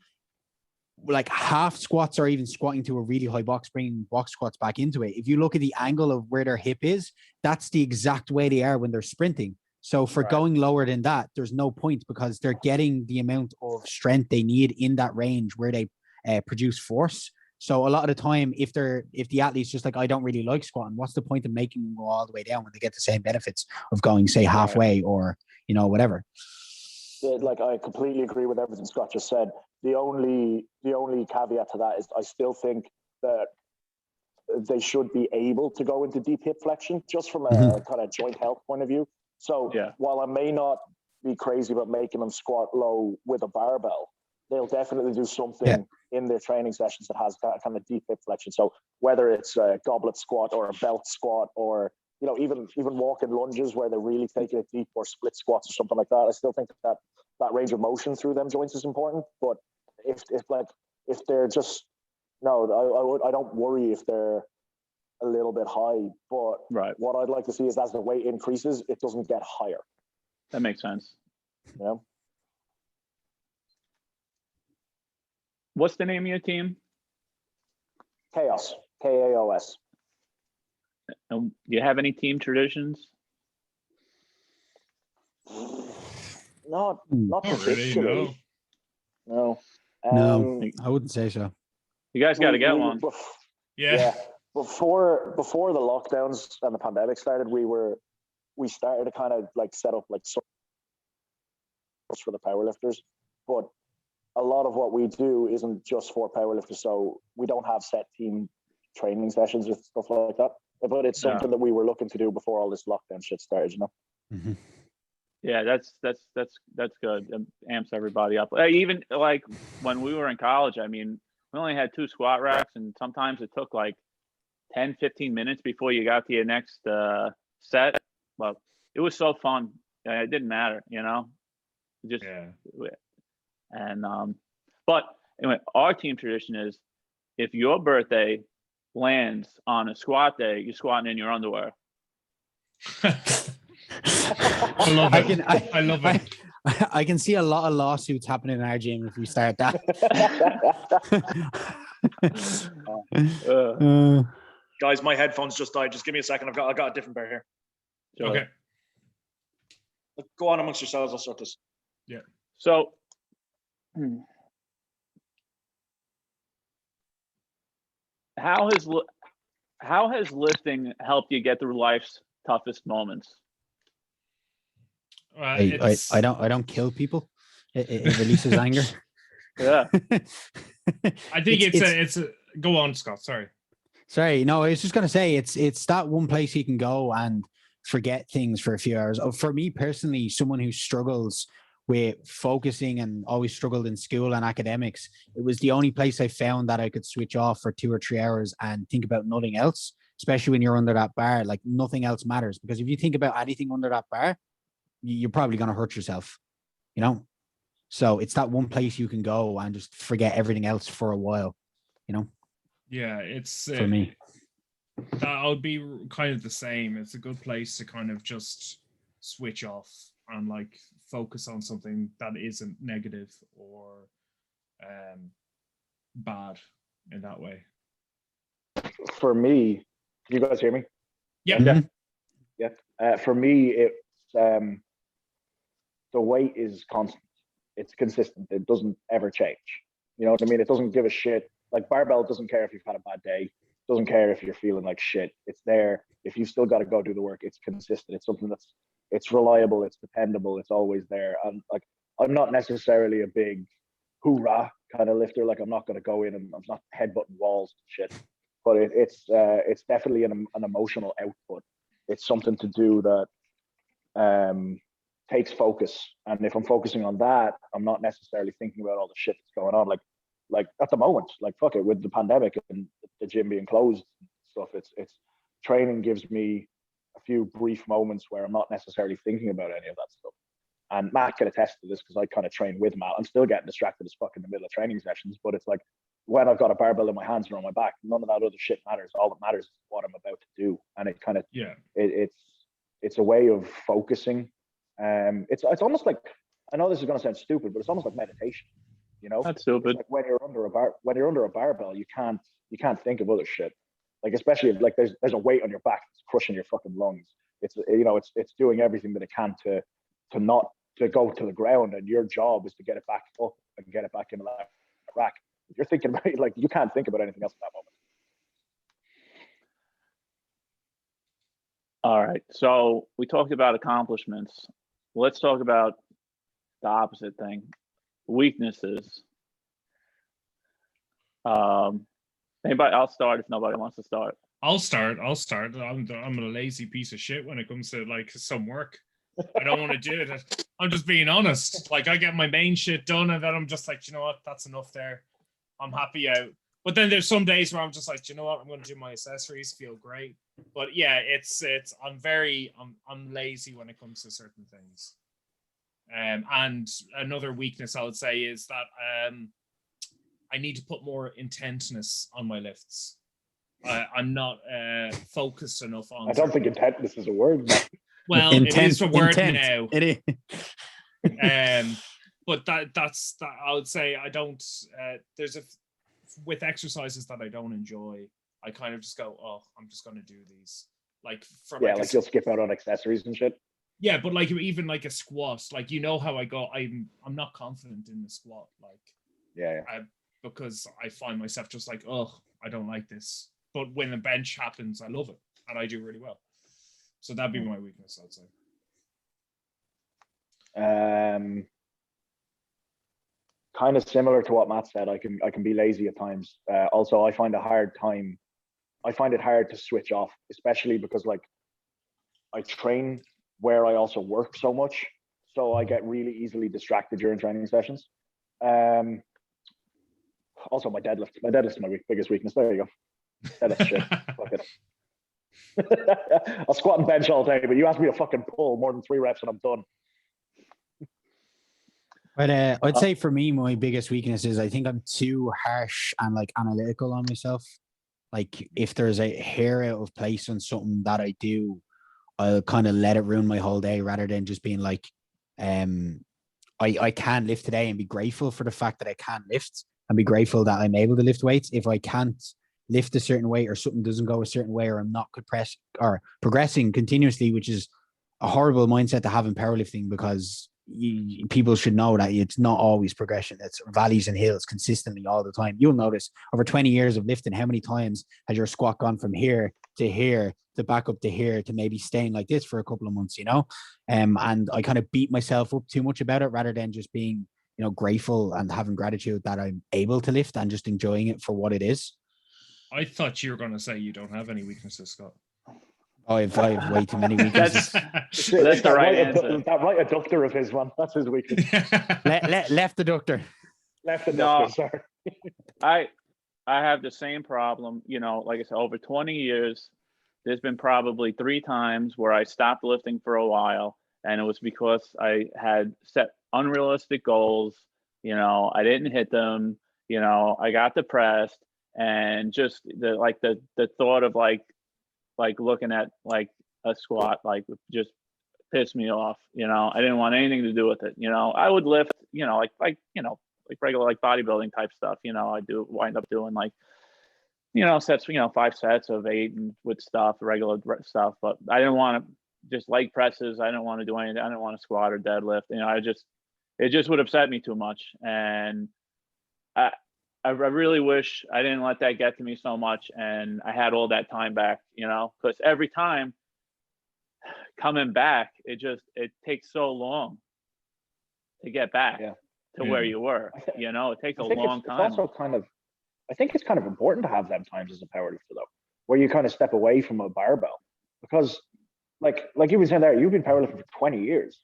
like half squats or even squatting to a really high box, bringing box squats back into it. If you look at the angle of where their hip is, that's the exact way they are when they're sprinting. So for going lower than that, there's no point because they're getting the amount of strength they need in that range where they produce force. So a lot of the time, if the athlete's just like, I don't really like squatting, what's the point of making them go all the way down when they get the same benefits of going, say, halfway or, whatever. Yeah, like I completely agree with everything Scott just said. The only caveat to that is I still think that they should be able to go into deep hip flexion just from a kind of joint health point of view. So while I may not be crazy about making them squat low with a barbell, they'll definitely do something in their training sessions that has that kind of deep hip flexion. So whether it's a goblet squat or a belt squat or even walking lunges where they're really taking it deep, or split squats or something like that, I still think that range of motion through them joints is important. But if they're just I don't worry if they're a little bit high, but what I'd like to see is as the weight increases, it doesn't get higher. That makes sense. Yeah. What's the name of your team? Kaos. Kaos. Do you have any team traditions? Not particularly. No. No, I wouldn't say so. You guys got to get one. Yeah. Before the lockdowns and the pandemic started, we started to kind of like set up like for the powerlifters, but a lot of what we do isn't just for powerlifters, so we don't have set team training sessions or stuff like that. But it's something that we were looking to do before all this lockdown shit started, Mm-hmm. Yeah, that's good. It amps everybody up. Even like when we were in college, I mean, we only had 2 squat racks, and sometimes it took like 10, 15 minutes before you got to your next set. But it was so fun. It didn't matter, Just and but anyway, our team tradition is if your birthday lands on a squat day, you're squatting in your underwear. I love it. I love it. I can see a lot of lawsuits happening in our gym if we start that. Guys, my headphones just died. Just give me a second. I've got a different pair here. Okay. Go on amongst yourselves. I'll sort this. Yeah. So, how has lifting helped you get through life's toughest moments? I don't kill people. It releases anger. Yeah. I think it's a go on, Scott. Sorry. No, I was just gonna say it's that one place you can go and forget things for a few hours. For me personally, someone who struggles with focusing and always struggled in school and academics, it was the only place I found that I could switch off for 2 or 3 hours and think about nothing else, especially when you're under that bar. Like nothing else matters, because if you think about anything under that bar, you're probably going to hurt yourself, So it's that one place you can go and just forget everything else for a while, Yeah, it's for me. That would be kind of the same. It's a good place to kind of just switch off and like focus on something that isn't negative or bad in that way. For me, you guys hear me? Yeah. Mm-hmm. Yeah. For me, it's the weight is constant. It's consistent. It doesn't ever change. You know what I mean? It doesn't give a shit Like barbell doesn't care if you've had a bad day, doesn't care if you're feeling like shit. It's there. If you've still got to go do the work, it's consistent. It's something it's reliable, it's dependable, it's always there. And like I'm not necessarily a big hoorah kind of lifter. Like I'm not going to go in and I'm not headbutting walls and shit. But it's definitely an emotional output. It's something to do that takes focus. And if I'm focusing on that, I'm not necessarily thinking about all the shit that's going on. Like at the moment, like fuck it, with the pandemic and the gym being closed and stuff, it's training gives me a few brief moments where I'm not necessarily thinking about any of that stuff. And Matt can attest to this because I kind of train with Matt. I'm still getting distracted as fuck in the middle of training sessions, but it's like when I've got a barbell in my hands and on my back, none of that other shit matters. All that matters is what I'm about to do. And it kind of it's a way of focusing. It's almost like, I know this is going to sound stupid, but it's almost like meditation. You know, That's stupid. like when you're under a barbell, you can't think of other shit. Like especially if like there's a weight on your back that's crushing your fucking lungs. It's it's doing everything that it can to not to go to the ground, and your job is to get it back up and get it back into that rack. If you're thinking about it, like you can't think about anything else at that moment. All right. So we talked about accomplishments. Let's talk about the opposite thing. Weaknesses. Anybody? I'll start if nobody wants to start. I'll start. I'm a lazy piece of shit when it comes to like some work. I don't want to do it. I'm just being honest. Like I get my main shit done and then I'm just like, you know what? That's enough there. I'm happy out. But then there's some days where I'm just like, you know what? I'm going to do my accessories, feel great. But yeah, I'm lazy when it comes to certain things. And another weakness I would say is that I need to put more intentness on my lifts. I'm not focused enough on. I don't think intentness is a word. Well, it is a word now. It is. But that's that. I would say I don't. With exercises that I don't enjoy, I kind of just go, oh, I'm just going to do these. Like like you'll skip out on accessories and shit. Yeah, but like even like a squat, like you know how I go. I'm not confident in the squat, like because I find myself just like, oh, I don't like this. But when the bench happens, I love it and I do really well. So that'd be my weakness, I'd say. Kind of similar to what Matt said. I can be lazy at times. Also, I find it hard to switch off, especially because like I train where I also work so much, so I get really easily distracted during training sessions. Also, my deadlift. My deadlift's my biggest weakness. There you go. Deadlift shit. Fuck it. I'll squat and bench all day, but you ask me to fucking pull more than 3 reps and I'm done. But I'd say for me, my biggest weakness is I think I'm too harsh and like analytical on myself. Like if there's a hair out of place on something that I do, I'll kind of let it ruin my whole day rather than just being like, I can lift today and be grateful for the fact that I can lift and be grateful that I'm able to lift weights. If I can't lift a certain way or something doesn't go a certain way or I'm not progressing continuously, which is a horrible mindset to have in powerlifting because people should know that it's not always progression. It's valleys and hills consistently all the time. You'll notice over 20 years of lifting, how many times has your squat gone from here to back up to here to maybe staying like this for a couple of months, you know? And I kind of beat myself up too much about it rather than just being, you know, grateful and having gratitude that I'm able to lift and just enjoying it for what it is. I thought you were going to say you don't have any weaknesses, Scott. Oh, I have way too many weaknesses. That's the right answer. That right adductor of his one. That's his weakness. Left adductor. Left adductor, sorry. I have the same problem. You know, like I said, over 20 years, there's been probably 3 times where I stopped lifting for a while, and it was because I had set unrealistic goals. You know, I didn't hit them. You know, I got depressed, and just the thought of like looking at like a squat like just pissed me off. You know, I didn't want anything to do with it. You know, I would lift, you know, like regular like bodybuilding type stuff. You know, I do wind up doing like, you know, sets, you know, 5 sets of 8 and with stuff, regular stuff. But I didn't want to just leg presses. I didn't want to do anything. I didn't want to squat or deadlift. You know, it just would upset me too much. And I really wish I didn't let that get to me so much, and I had all that time back, you know, because every time coming back, it takes so long to get back to where you were. You know, it takes a long time. It's also I think it's kind of important to have them times as a powerlifter though, where you kind of step away from a barbell, because like you were saying there, you've been powerlifting for 20 years,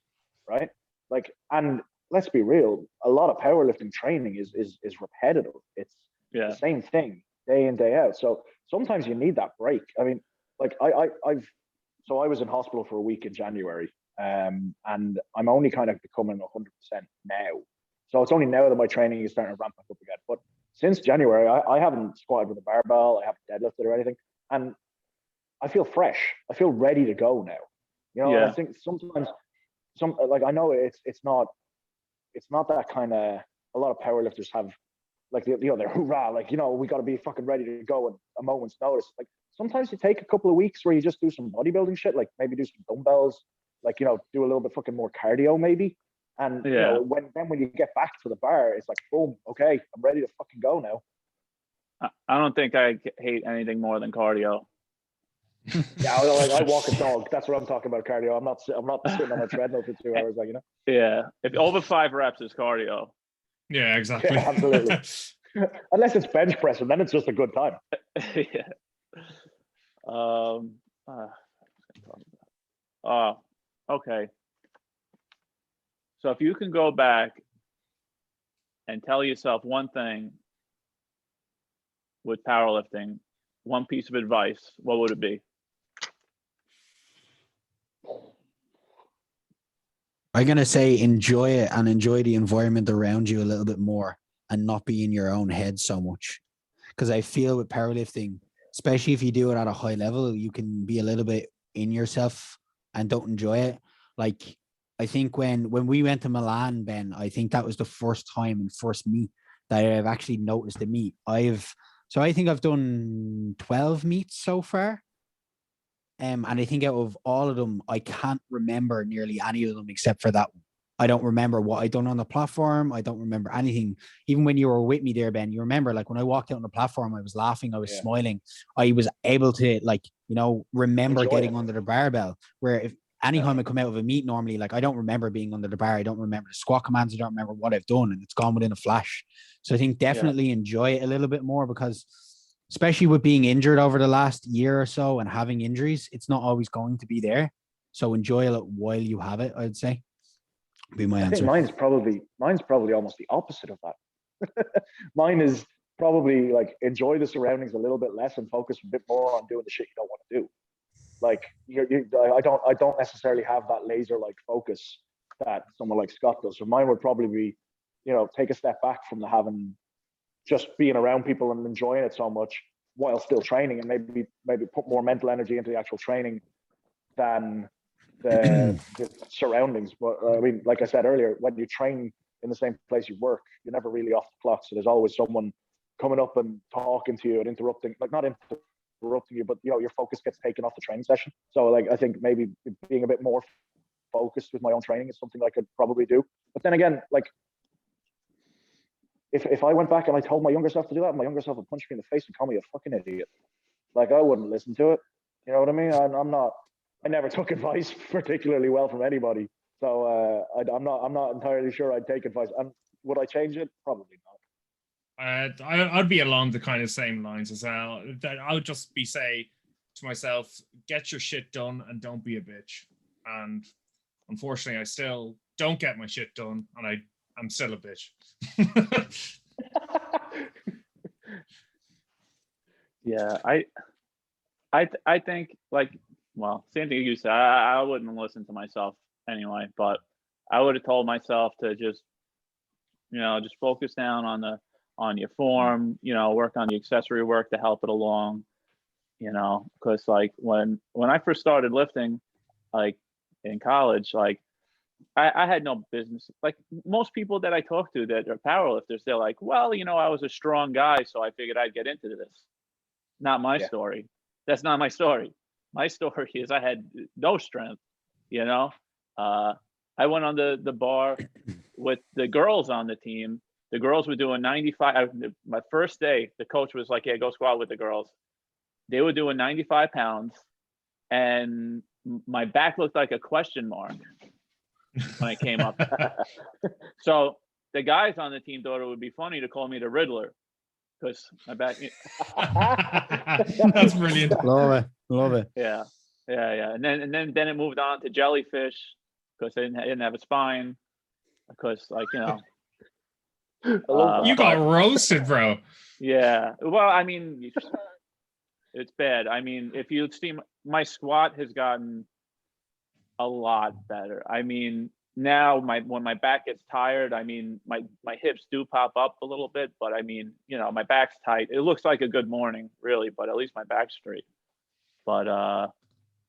right? Like, and let's be real, a lot of powerlifting training is repetitive. It's the same thing day in, day out. So sometimes you need that break. I mean, like I was in hospital for a week in January, and I'm only kind of becoming 100% now. So it's only now that my training is starting to ramp back up again. But since January, I haven't squatted with a barbell, I haven't deadlifted or anything, and I feel fresh. I feel ready to go now. You know, I think sometimes I know it's not that kind of, a lot of powerlifters have like they're hoorah, like, you know, we got to be fucking ready to go at a moment's notice. Like sometimes you take a couple of weeks where you just do some bodybuilding shit, like maybe do some dumbbells, like, you know, do a little bit fucking more cardio maybe. And you know, when you get back to the bar, it's like, boom, okay, I'm ready to fucking go now. I don't think I hate anything more than cardio. Yeah, I walk a dog. That's what I'm talking about, cardio. I'm not sitting on a treadmill for 2 hours, like, you know. Yeah, if over 5 reps is cardio. Yeah, exactly. Yeah, absolutely. Unless it's bench press, and then it's just a good time. Yeah. Okay. So if you can go back and tell yourself one thing with powerlifting, one piece of advice, what would it be? I'm gonna say enjoy it and enjoy the environment around you a little bit more, and not be in your own head so much. Because I feel with powerlifting, especially if you do it at a high level, you can be a little bit in yourself and don't enjoy it. Like, I think when we went to Milan, Ben, I think that was the first time and first meet that I've actually noticed the meet. I think I've done 12 meets so far. And I think out of all of them, I can't remember nearly any of them except for that one. I don't remember what I done on the platform. I don't remember anything. Even when you were with me there, Ben, you remember, like, when I walked out on the platform, I was laughing, I was smiling. I was able to, like, you know, remember getting under the barbell. Where if anytime I come out of a meet normally, like, I don't remember being under the bar. I don't remember the squat commands. I don't remember what I've done, and it's gone within a flash. So I think definitely enjoy it a little bit more, because especially with being injured over the last year or so and having injuries, it's not always going to be there. So enjoy it while you have it, I'd say. Be my answer. I think mine's probably almost the opposite of that. Mine is probably like, enjoy the surroundings a little bit less and focus a bit more on doing the shit you don't want to do. Like, I don't necessarily have that laser like focus that someone like Scott does. So mine would probably be, you know, take a step back from having just being around people and enjoying it so much while still training, and maybe put more mental energy into the actual training than the surroundings. But I mean, like I said earlier, when you train in the same place you work, you're never really off the clock. So there's always someone coming up and talking to you and interrupting, like, not interrupting you, but, you know, your focus gets taken off the training session. So like, I think maybe being a bit more focused with my own training is something I could probably do. But then again, like, if I went back and I told my younger self to do that, my younger self would punch me in the face and call me a fucking idiot. Like, I wouldn't listen to it. You know what I mean? I never took advice particularly well from anybody. So I'm not entirely sure I'd take advice. And would I change it? Probably not. I'd be along the kind of same lines as well. I would just say to myself, get your shit done and don't be a bitch. And unfortunately, I still don't get my shit done, and I'm still a bitch. Yeah, I think, like, well, same thing you said. I wouldn't listen to myself anyway, but I would have told myself to just, you know, just focus down on your form, you know, work on the accessory work to help it along, you know, because like when I first started lifting, like in college, like I had no business. Like most people that I talk to that are powerlifters, they're like, well, you know, I was a strong guy, so I figured I'd get into this. Not my story. That's not my story. My story is I had no strength, you know. I went on the bar with the girls on the team, The girls were doing 95. My first day, the coach was like, "Yeah, go squat with the girls." They were doing 95 pounds, and my back looked like a question mark when I came up. So the guys on the team thought it would be funny to call me the Riddler because my back. That's brilliant. Love it. Yeah. And then it moved on to jellyfish because I didn't have a spine because You got roasted, bro. Yeah. Well, I mean, it's bad. I mean, if you see my squat has gotten a lot better. I mean, now when my back gets tired, I mean, my hips do pop up a little bit, but I mean, my back's tight. It looks like a good morning, really, but at least my back's straight. But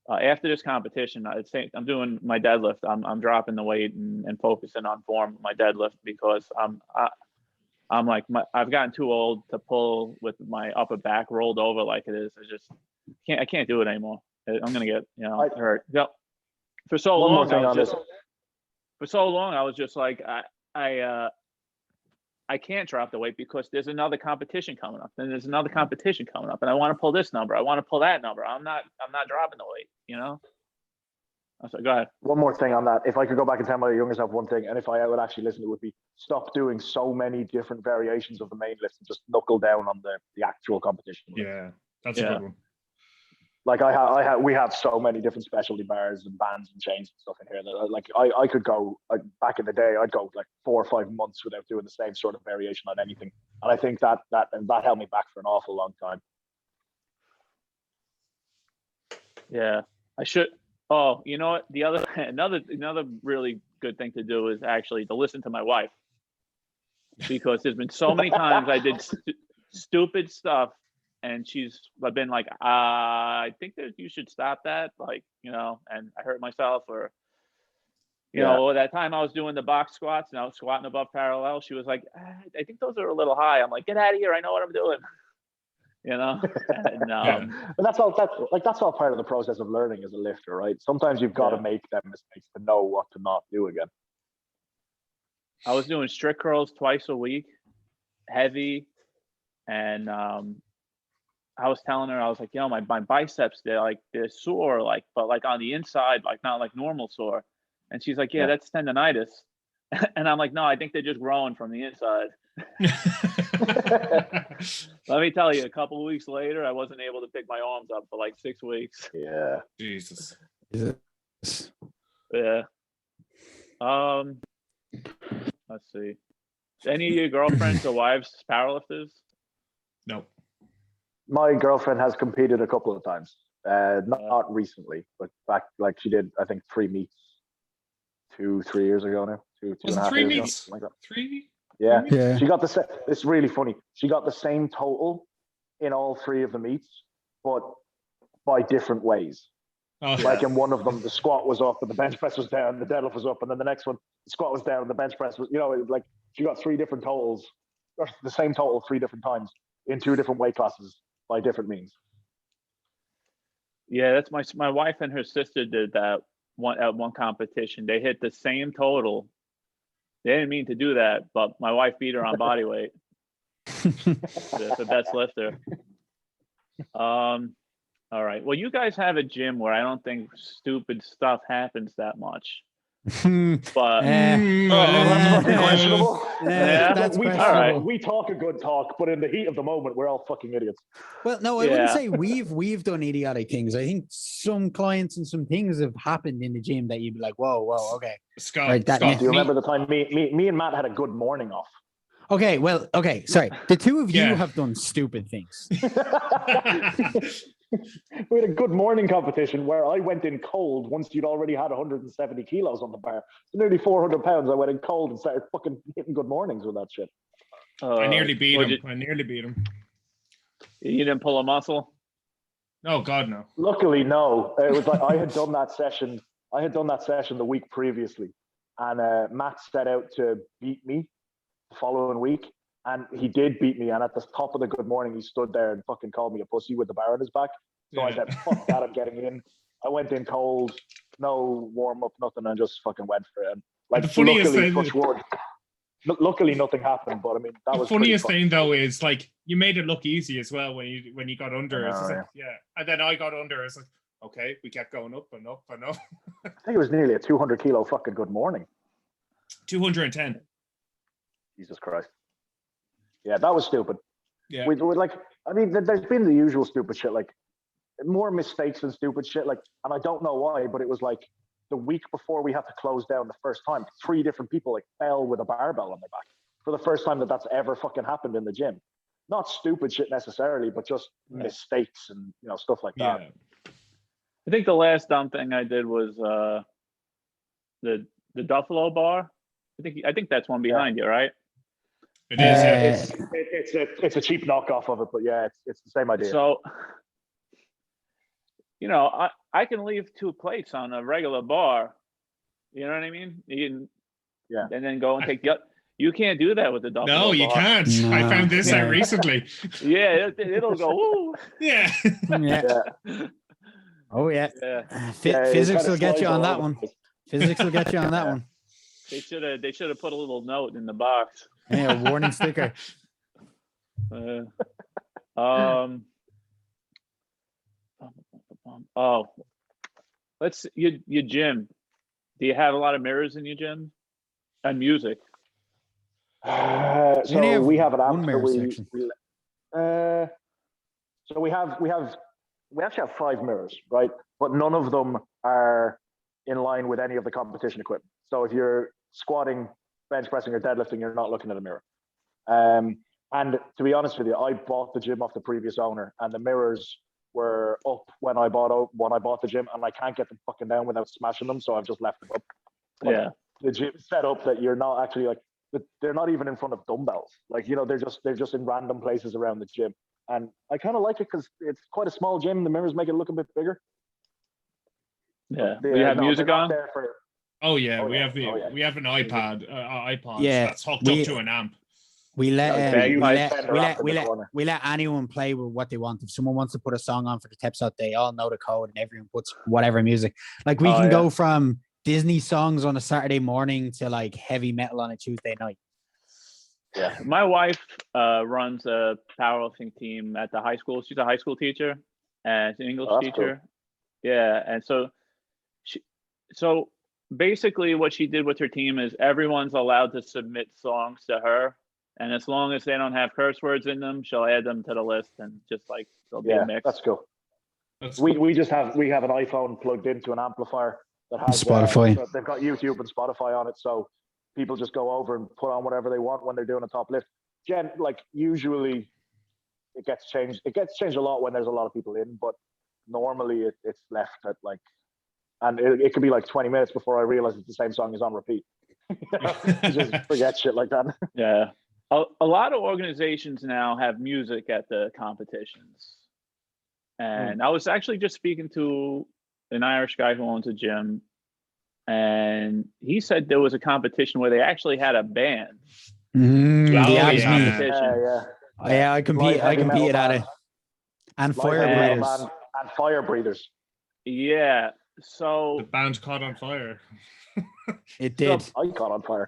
after this competition, I'm doing my deadlift. I'm dropping the weight and focusing on form with my deadlift because I'm like I've gotten too old to pull with my upper back rolled over like it is. I can't do it anymore. I'm gonna get hurt. Yep. For so long I was just like I can't drop the weight because there's another competition coming up. Then there's another competition coming up, and I want to pull this number. I want to pull that number. I'm not dropping the weight. I'm sorry, go ahead. One more thing on that. If I could go back and tell my younger self one thing, and if I would actually listen, it would be stop doing so many different variations of the main lift and just knuckle down on the actual competition. Yeah, that's a good one. Like we have so many different specialty bars and bands and chains and stuff in here that like I could go back in the day, I'd go like 4 or 5 months without doing the same sort of variation on anything. And I think that held me back for an awful long time. Yeah, I should. Oh, you know what? Another really good thing to do is actually to listen to my wife, because there's been so many times I did stupid stuff, and she's been like, I think that you should stop that, and I hurt myself, or that time I was doing the box squats and I was squatting above parallel. She was like, I think those are a little high. I'm like, get out of here! I know what I'm doing. And but that's all part of the process of learning as a lifter, right? Sometimes you've got to make them mistakes to know what to not do again. I was doing strict curls twice a week, heavy, and I was telling her, I was like, my biceps, they're sore, but on the inside, not like normal sore. And she's like, yeah, that's tendonitis. And I'm like, no, I think they're just growing from the inside. Let me tell you, a couple of weeks later, I wasn't able to pick my arms up for 6 weeks. Yeah. Jesus. Yeah. Let's see. Any of your girlfriends or wives powerlifters? No. My girlfriend has competed a couple of times. Not recently, but back she did, I think, 3 meets 2-3 years ago now. 2.5 years ago, something like that. 3? Yeah. She got it's really funny. She got the same total in all 3 of the meets, but by different ways. Oh. In one of them, the squat was up and the bench press was down, the deadlift was up, and then the next one, the squat was down and the bench press was, she got 3 different totals, or the same total 3 different times in 2 different weight classes by different means. Yeah, that's my wife and her sister did that at one competition. They hit the same total. They didn't mean to do that, but my wife beat her on body weight. The best lifter. All right. Well, you guys have a gym where I don't think stupid stuff happens that much. But that's fucking questionable. That's questionable. We talk a good talk, but in the heat of the moment, we're all fucking idiots. Well, no, I wouldn't say we've done idiotic things. I think some clients and some things have happened in the gym that you'd be like, whoa, okay. Scott, do you remember the time me and Matt had a good morning off? Okay, sorry. The 2 of you have done stupid things. We had a good morning competition where I went in cold once you'd already had 170 kilos on the bar. So nearly 400 pounds. I went in cold and started fucking hitting good mornings with that shit. I nearly beat him. You didn't pull a muscle? Oh God, no. Luckily, no. It was I had done that session. The week previously, and Matt set out to beat me the following week. And he did beat me. And at the top of the good morning, he stood there and fucking called me a pussy with the bar on his back. So I said, fuck that, I'm getting in. I went in cold, no warm up, nothing, and just fucking went for it. And the funniest luckily, thing, touch wood. Luckily, nothing happened. But I mean, that The was funniest pretty thing though is like you made it look easy as well when you got under. It's know, just like, yeah, and then I got under. It's like, okay, we kept going up and up and up. I think it was nearly a 200 kilo fucking good morning. 210. Jesus Christ. Yeah, that was stupid. Yeah. We like, I mean, there's been the usual stupid shit, like more mistakes than stupid shit. Like, and I don't know why, but it was like the week before we had to close down the first time, 3 different people like fell with a barbell on their back for the first time that's ever fucking happened in the gym. Not stupid shit necessarily, but just mistakes and stuff like that. Yeah. I think the last dumb thing I did was the Duffalo bar. I think that's one behind you, right? It is. Yeah. It's a cheap knockoff of it, but yeah, it's the same idea. So, I can leave 2 plates on a regular bar. You know what I mean? You can, and then go and take the. You can't do that with the Duffalo No, you bar. can't. No. I found this out recently. Yeah, it'll go. Woo. Yeah. Yeah. Oh yeah. Yeah. Physics will get you on that one. Physics will get you on that one. They should have put a little note in the box. Yeah, a warning sticker. Oh, your gym. Do you have a lot of mirrors in your gym? And music? So we have an amp that mirror we. section. So we actually have 5 mirrors, right? But none of them are in line with any of the competition equipment. So if you're squatting, bench pressing, or deadlifting, you're not looking at a mirror. And to be honest with you, I bought the gym off the previous owner, and the mirrors were up when I bought the gym, and I can't get them fucking down without smashing them, so I've just left them up. But Yeah. the gym is set up that you're not actually like, they're not even in front of dumbbells. Like, they're just in random places around the gym. And I kind of like it because it's quite a small gym. The mirrors make it look a bit bigger. Yeah. We have music on? Oh yeah, we have we have an iPod that's hooked up to an amp. We let corner. we let anyone play with what they want. If someone wants to put a song on for the tips out, they all know the code, and everyone puts whatever music. Like we can go from Disney songs on a Saturday morning to like heavy metal on a Tuesday night. Yeah, my wife runs a powerlifting team at the high school. She's a high school teacher and an English teacher. Cool. Yeah, and so basically what she did with her team is everyone's allowed to submit songs to her, and as long as they don't have curse words in them, she'll add them to the list, and just like there'll be a mix. That's cool. We have an iPhone plugged into an amplifier that has Spotify. They've got YouTube and Spotify on it, so people just go over and put on whatever they want when they're doing a top lift. Like usually it gets changed. It gets changed a lot when there's a lot of people in, but normally it's left at like, and it could be like 20 minutes before I realize that the same song is on repeat. Just forget shit like that. Yeah. A lot of organizations now have music at the competitions. And I was actually just speaking to an Irish guy who owns a gym, and he said there was a competition where they actually had a band. I competed at it. And fire breathers. And fire breathers. Yeah. So the band caught on fire. It did. I caught on fire.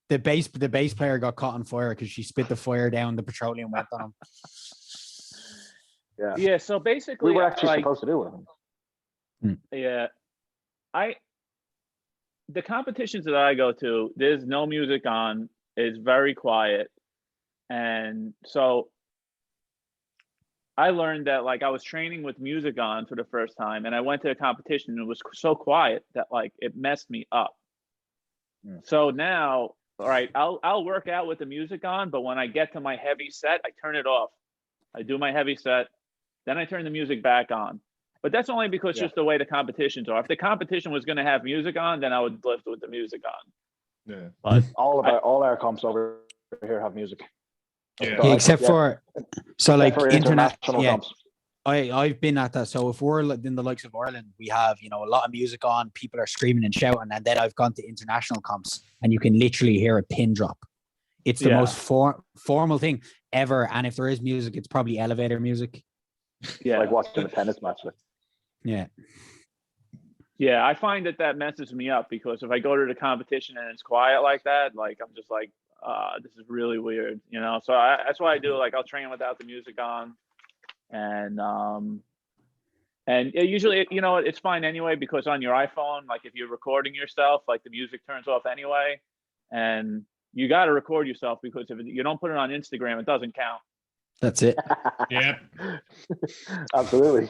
The bass player got caught on fire because she spit the fire down. The petroleum went on him. Yeah. Yeah. So basically, we were actually supposed to do it. Yeah. The competitions that I go to, there's no music on. It's very quiet, and so I learned that like I was training with music on for the first time, and I went to a competition and it was so quiet that like it messed me up. So now, all right, I'll work out with the music on, but when I get to my heavy set, I turn it off. I do my heavy set, then I turn the music back on. But that's only because just the way the competitions are. If the competition was going to have music on, then I would lift with the music on. Yeah. But all our comps over here have music. Yeah. Except for like international comps. I've been at that. So if we're in the likes of Ireland, we have, a lot of music on, people are screaming and shouting, and then I've gone to international comps and you can literally hear a pin drop. It's the most formal thing ever. And if there is music, it's probably elevator music. Yeah. Like watching a tennis match. Yeah. Yeah, I find that messes me up because if I go to the competition and it's quiet like that, like I'm just like, this is really weird, you know. So that's why I do. Like, I'll train without the music on, and usually, you know, it's fine anyway, because on your iPhone, like if you're recording yourself, like the music turns off anyway, and you got to record yourself, because if you don't put it on Instagram, it doesn't count. That's it. Yeah. Absolutely.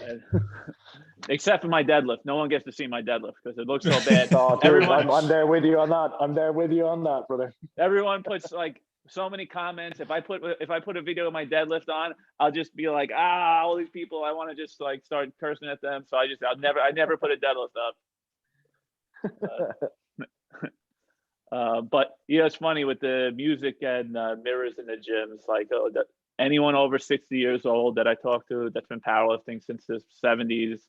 Except for my deadlift. No one gets to see my deadlift because it looks so bad. Oh, dude, Everyone- I'm there with you on that. I'm there with you on that, brother. Everyone puts like so many comments. If I put a video of my deadlift on, I'll just be like, all these people, I want to just like start cursing at them. So I never put a deadlift up. But yeah, it's funny with the music and mirrors in the gym. It's like, anyone over 60 years old that I talk to that's been powerlifting since the 70s,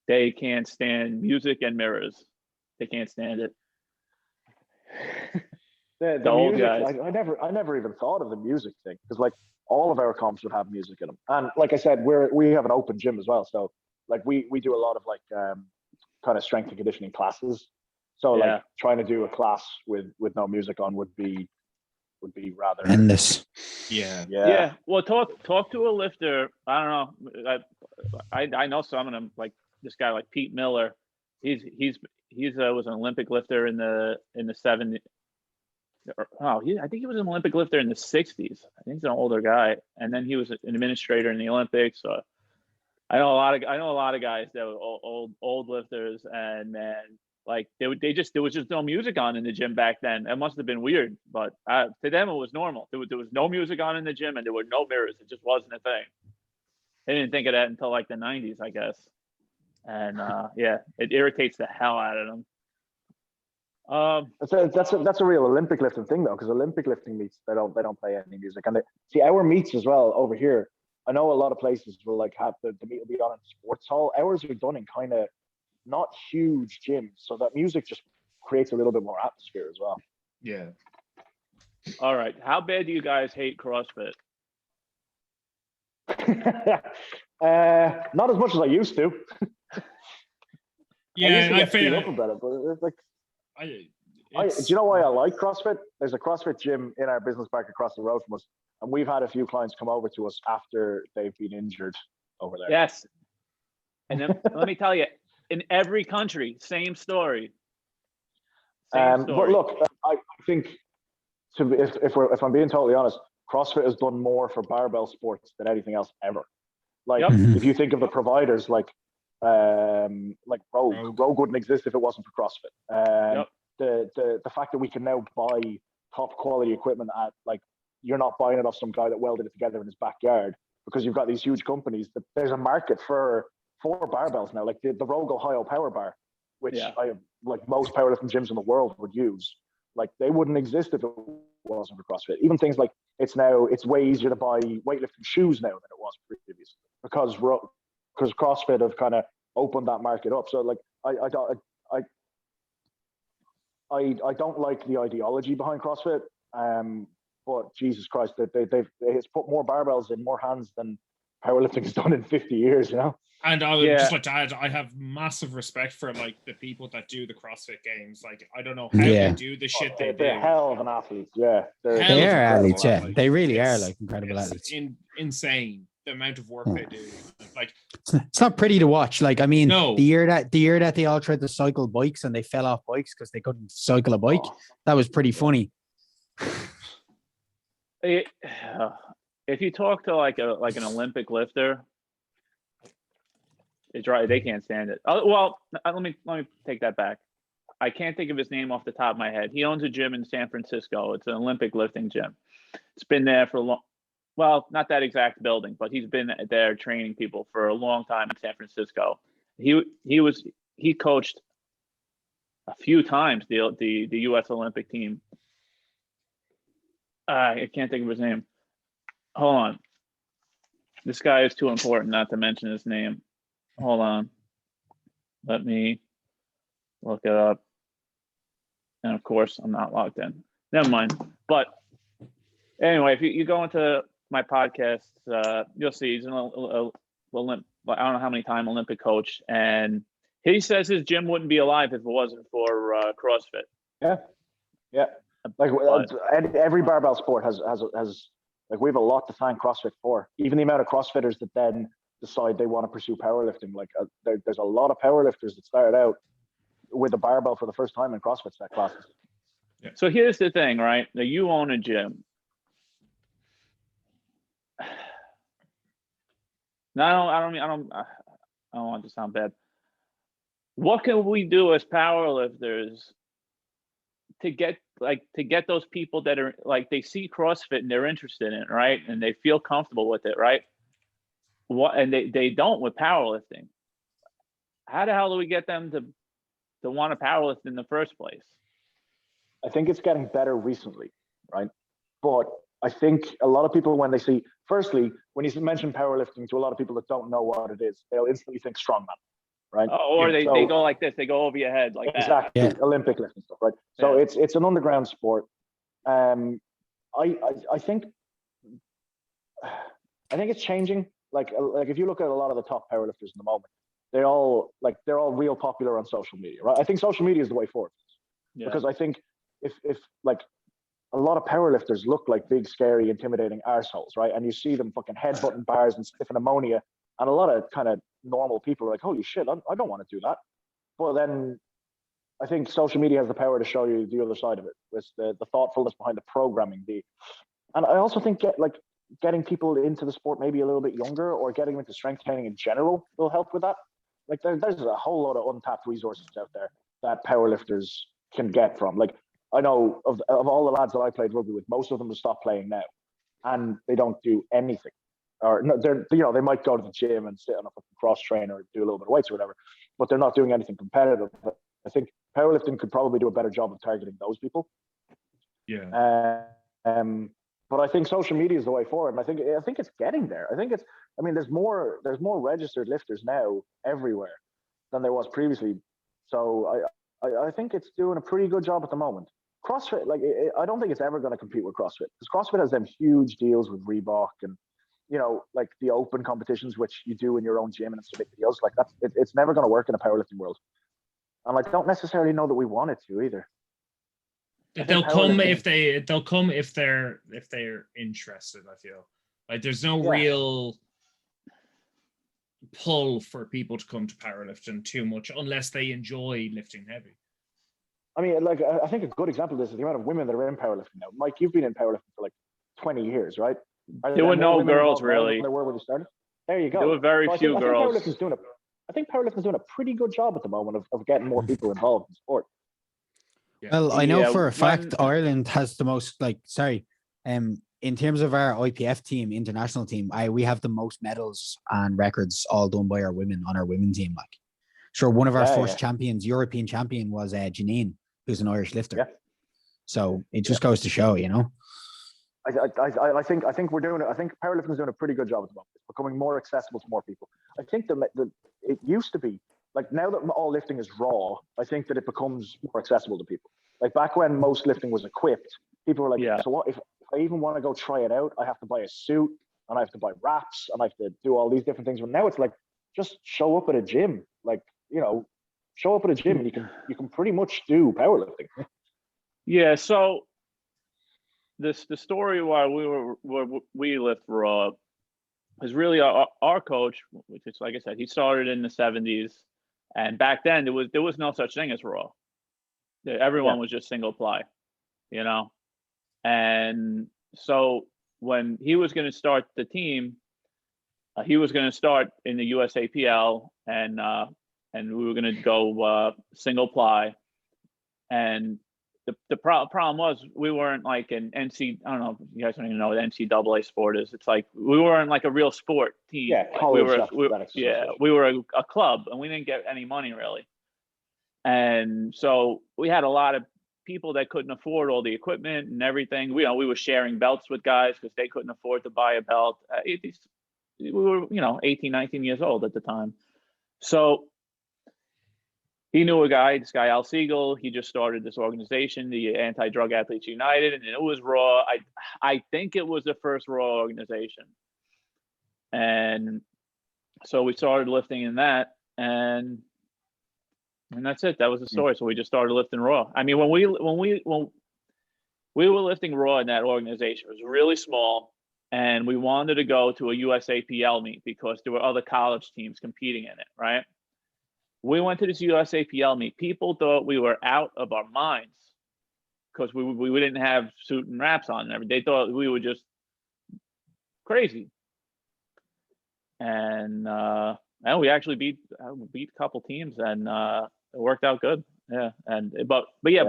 they can't stand music and mirrors. They can't stand it. The old music, guys. I never even thought of the music thing, because like all of our comps would have music in them, and like I said, we have an open gym as well, so like we do a lot of like kind of strength and conditioning classes. So like trying to do a class with no music on would be rather Endless. Yeah. Well, talk to a lifter. I don't know. I know some of them, like this guy, like Pete Miller. He's was an Olympic lifter in the 70s. I think he was an Olympic lifter in the 60s. I think he's an older guy, and then he was an administrator in the Olympics. So I know a lot of guys that were old lifters, and man, like there was just no music on in the gym back then. It must have been weird, but to them it was normal. There was no music on in the gym, and there were no mirrors. It just wasn't a thing. They didn't think of that until like the 90s, I guess. And it irritates the hell out of them. That's a real Olympic lifting thing though, because Olympic lifting meets they don't play any music, and see our meets as well over here. I know a lot of places will like have the meet will be on in the sports hall. Ours are done in kind of not huge gyms, so that music just creates a little bit more atmosphere as well. Yeah. All right, how bad do you guys hate CrossFit? Not as much as I used to. Yeah, I I feel up feel about it, but it's like. Do you know why I like CrossFit? There's a CrossFit gym in our business park across the road from us, and we've had a few clients come over to us after they've been injured over there. Yes. And then let me tell you, in every country, same story. But look, I think if I'm being totally honest, CrossFit has done more for barbell sports than anything else ever. Like if you think of the providers, like Rogue wouldn't exist if it wasn't for CrossFit. The fact that we can now buy top quality equipment at like you're not buying it off some guy that welded it together in his backyard, because you've got these huge companies that there's a market for barbells now, like the Rogue Ohio Power Bar, which like most powerlifting gyms in the world would use. Like they wouldn't exist if it wasn't for CrossFit. Even things like it's way easier to buy weightlifting shoes now than it was previously, because CrossFit have kind of opened that market up. So like I don't like the ideology behind CrossFit, but Jesus Christ, it's put more barbells in more hands than powerlifting has done in 50 years, you know? And I would just like to add, I have massive respect for like the people that do the CrossFit games. Like, I don't know how they do the shit they do. They're hell of an athletes, yeah. They are athletes, yeah. Like, they really are like incredible athletes. Insane the amount of work they do. Like, it's not pretty to watch. Like, I mean, no. the year that they all tried to cycle bikes and they fell off bikes because they couldn't cycle a bike, that was pretty funny. If you talk to like an Olympic lifter, it's right. They can't stand it. Well, let me take that back. I can't think of his name off the top of my head. He owns a gym in San Francisco. It's an Olympic lifting gym. It's been there for a long. Well, not that exact building, but he's been there training people for a long time in San Francisco. He coached a few times the U.S. Olympic team. I can't think of his name. Hold on. This guy is too important not to mention his name. Hold on. Let me look it up. And of course, I'm not logged in. Never mind. But anyway, if you go into my podcast, you'll see he's an Olympic. I don't know how many time Olympic coach, and he says his gym wouldn't be alive if it wasn't for CrossFit. Yeah. Like But- every barbell sport has like, we have a lot to thank CrossFit for. Even the amount of CrossFitters that then decide they want to pursue powerlifting. Like there's a lot of powerlifters that started out with a barbell for the first time in CrossFit set classes. So here's the thing, right? Now you own a gym. No, I don't want to sound bad. What can we do as powerlifters to get those people that are like, they see CrossFit and they're interested in it, right? And they feel comfortable with it, right? And they don't with powerlifting. How the hell do we get them to want to powerlift in the first place? I think it's getting better recently, right? But I think a lot of people, when they see, firstly, when you mention powerlifting to a lot of people that don't know what it is, they'll instantly think strongman, right? Or they go like this, they go over your head like exactly, that. Yeah. Olympic lifting stuff, right? So Yeah. it's an underground sport. I think it's changing. Like if you look at a lot of the top powerlifters in the moment, they're all real popular on social media, right? I think social media is the way forward. Yeah. Because I think if like a lot of powerlifters look like big, scary, intimidating arseholes, right? And you see them fucking headbutting bars and sniffing ammonia, and a lot of kind of normal people are like, holy shit, I don't want to do that. But then I think social media has the power to show you the other side of it, with the thoughtfulness behind the programming. And I also think getting people into the sport maybe a little bit younger, or getting them into strength training in general, will help with that. Like there's a whole lot of untapped resources out there that powerlifters can get from. Like I know of all the lads that I played rugby with, most of them have stopped playing now, and they don't do anything. Or no, they might go to the gym and sit on a fucking cross trainer or do a little bit of weights or whatever, but they're not doing anything competitive. I think powerlifting could probably do a better job of targeting those people. Yeah. But I think social media is the way forward, and I think it's getting there. There's more registered lifters now everywhere than there was previously. So I think it's doing a pretty good job at the moment. CrossFit, I don't think it's ever going to compete with CrossFit, because CrossFit has them huge deals with Reebok and, like the open competitions, which you do in your own gym and submit videos. Like it's never going to work in a powerlifting world. And I don't necessarily know that we want it to either. They'll come if they're interested. I feel like there's no real pull for people to come to powerlifting too much unless they enjoy lifting heavy. I mean, I think a good example of this is the amount of women that are in powerlifting now. Mike, you've been in powerlifting for like 20 years, right? There were no girls really. There were when you started. There you go. There were very few girls. I think powerlifting's doing a pretty good job at the moment of getting more people involved in sport. Yeah. Well, I know for a fact Ireland has the most, in terms of our IPF team, international team, we have the most medals and records all done by our women on our women team. Like, sure, one of our first champions, European champion, was Janine, who's an Irish lifter. Yeah. So it just goes to show, I think powerlifting is doing a pretty good job at the moment. It's becoming more accessible to more people. I think it used to be, like, now that all lifting is raw, I think that it becomes more accessible to people. Like back when most lifting was equipped, people were like, so what if I even want to go try it out? I have to buy a suit and I have to buy wraps and I have to do all these different things. But now it's like, just show up at a gym, show up at a gym and you can pretty much do powerlifting. Yeah. So the story why we lift raw is really our coach, which is, like I said, he started in the 70s, and back then there was no such thing as raw. Everyone was just single ply, and so when he was going to start the team, he was going to start in the USAPL, and we were going to go single ply, and the problem was we weren't like an NC. I don't know if you guys don't even know what NCAA sport is. It's like we weren't like a real sport team. Yeah, we were a club, and we didn't get any money really. And so we had a lot of people that couldn't afford all the equipment and everything. We were sharing belts with guys because they couldn't afford to buy a belt. We were 18, 19 years old at the time. So he knew this guy, Al Siegel. He just started this organization, the Anti-Drug Athletes United, and it was raw. I think it was the first raw organization. And so we started lifting in that, and that's it. That was the story. So we just started lifting raw. I mean, when we were lifting raw in that organization. It was really small, and we wanted to go to a USAPL meet because there were other college teams competing in it, right? We went to this USAPL meet. People thought we were out of our minds because we didn't have suit and wraps on and everything. They thought we were just crazy. And we actually beat a couple teams, and it worked out good. Yeah, but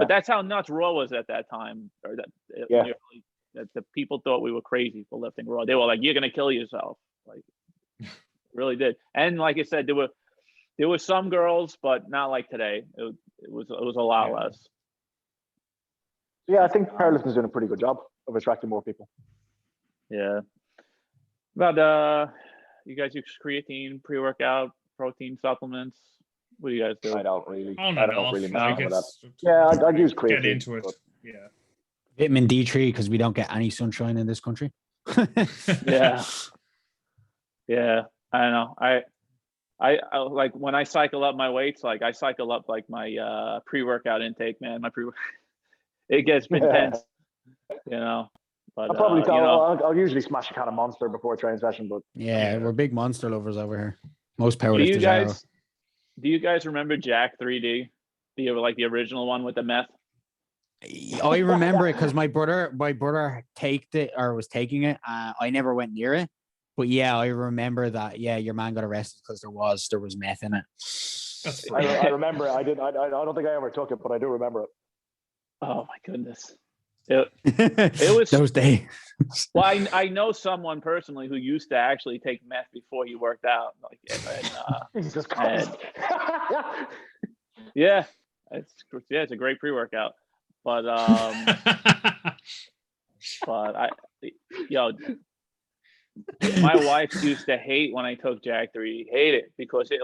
that's how nuts Raw was at that time. Or that the people thought we were crazy for lifting Raw. They were like, "You're gonna kill yourself." Like, really did. And like I said, there were some girls, but not like today. It was a lot less. Yeah, I think powerlifting's doing a pretty good job of attracting more people. Yeah. But you guys use creatine, pre-workout, protein supplements. What do you guys do? I don't really. On I and don't off, really I know that. guess. Yeah, I'd use creatine. Get into it. but- Yeah. Vitamin D3 because we don't get any sunshine in this country. Yeah. Yeah. I don't know. I like when I cycle up my weights, like I cycle up like my pre-workout intake, man. It gets intense, you know. But I'll probably tell. you know, I'll usually smash a can of Monster before a training session, but Yeah, we're big monster lovers over here. Most do powerlifters you guys remember Jack 3D? The original one with the meth? I remember it because my brother taked it or was taking it. I never went near it, but yeah, I remember that. Yeah, your man got arrested because there was meth in it. That's I remember it. I don't think I ever took it, but I do remember it. Oh my goodness. It was those days. Well, I know someone personally who used to actually take meth before he worked out. Like, Jesus Christ. Yeah, it's a great pre-workout. But my wife used to hate when I took Jack 3. Hate it because it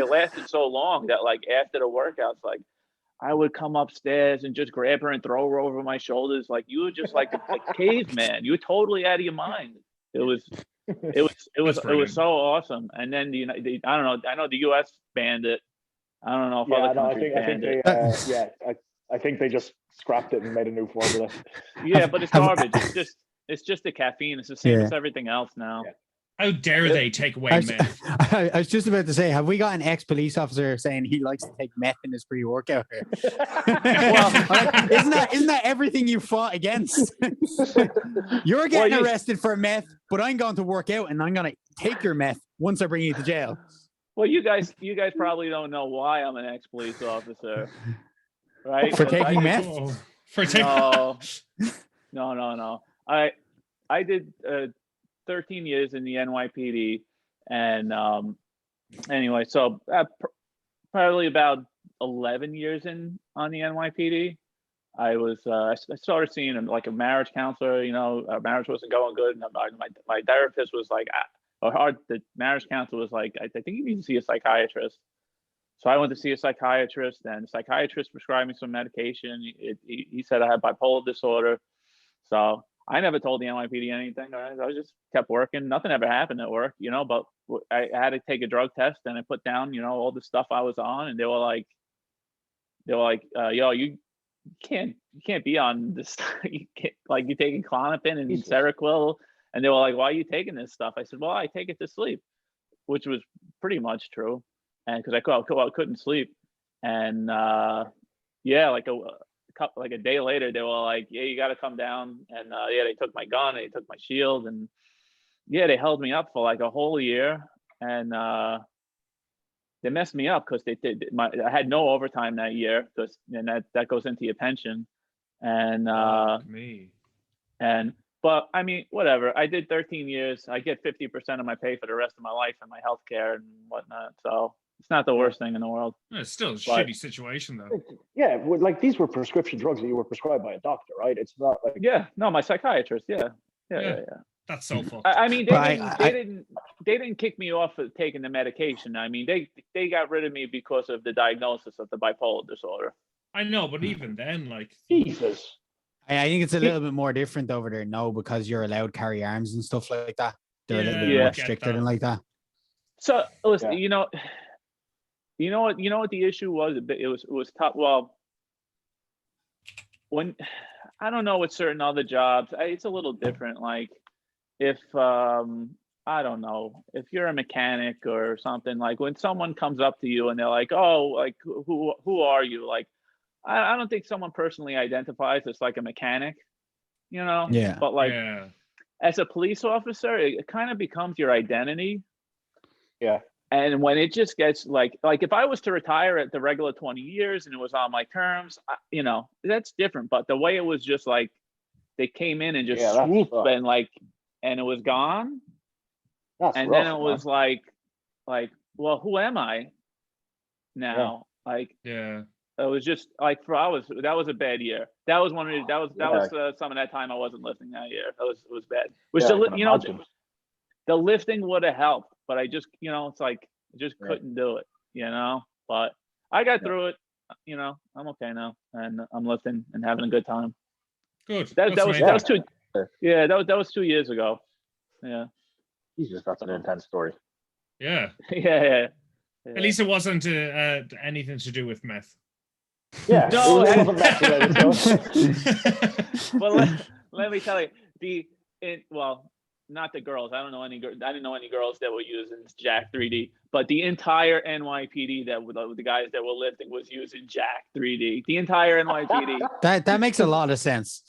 lasted so long that like after the workouts, like I would come upstairs and just grab her and throw her over my shoulders. Like you were just like a caveman. You were totally out of your mind. It was so awesome. And then I don't know. I know the U.S. banned it. I don't know if other countries banned it. I think they just scrapped it and made a new formula. Yeah, but it's garbage. It's just the caffeine. It's the same as everything else now. Yeah. How dare they take away meth? I was just about to say, have we got an ex-police officer saying he likes to take meth in his pre-workout? Well, isn't that everything you fought against? You're getting arrested for meth, but I'm going to work out and I'm going to take your meth once I bring you to jail. Well, you guys probably don't know why I'm an ex-police officer, right? For taking meth? For taking No. I did 13 years in the NYPD, and anyway, so probably about 11 years on the NYPD. I started seeing like a marriage counselor. You know, our marriage wasn't going good, and my therapist was like, the marriage counselor was like, I think you need to see a psychiatrist. So I went to see a psychiatrist, and the psychiatrist prescribed me some medication. He said I had bipolar disorder. So I never told the NYPD anything. I just kept working. Nothing ever happened at work, you know, but I had to take a drug test, and I put down, you know, all the stuff I was on, and they were like, yo, you can't be on this. You can't, like, you're taking Klonopin and Seroquel. And they were like, why are you taking this stuff? I said, well, I take it to sleep, which was pretty much true. And because I couldn't sleep. And like a day later, they were like, yeah, you got to come down. And they took my gun, they took my shield, and yeah, they held me up for like a whole year. And they messed me up because I had no overtime that year, and that goes into your pension. And but I mean, whatever. I did 13 years. I get 50% of my pay for the rest of my life and my health care and whatnot. So it's not the worst thing in the world. It's still a shitty situation, though. Yeah, like these were prescription drugs that you were prescribed by a doctor, right? It's not like my psychiatrist. Yeah. That's so fucked. I mean, they didn't kick me off for taking the medication. I mean, they got rid of me because of the diagnosis of the bipolar disorder. I know, but even then, like, Jesus. I think it's a little bit more different over there now because you're allowed to carry arms and stuff like that. They're a little bit more stricter than like that. So listen, you know what the issue was? It was tough. Well, when I don't know with certain other jobs, it's a little different. Like if I don't know, if you're a mechanic or something, like when someone comes up to you and they're like, oh, like who are you? Like I don't think someone personally identifies as like a mechanic, you know? Yeah. But like Yeah. as a police officer, it kind of becomes your identity. Yeah. And when it just gets like if I was to retire at the regular 20 years and it was on my terms, you know, that's different. But the way it was just like they came in and just Yeah, that's swooped rough. and like, and it was gone. That's And rough, then it man. was like, well, who am I now? Like, Yeah. it was just like that was a bad year. That was one of the, that was some of that time I wasn't lifting that year. It was bad. Which Yeah, I can you know, imagine. the lifting would have helped, but I just, you know, it's like I just Yeah. couldn't do it, you know. But I got through it, you know. I'm okay now, and I'm lifting and having a good time. Good. That That's was amazing. 2 years ago. Yeah. Jesus, that's an intense story. Yeah. Yeah. At least it wasn't anything to do with meth. Yeah, No, it wasn't meth related, so. Well, let me tell you, not the girls. I didn't know any girls that were using Jack 3D, but the entire NYPD the guys that were lifting was using Jack 3D. The entire NYPD. That makes a lot of sense.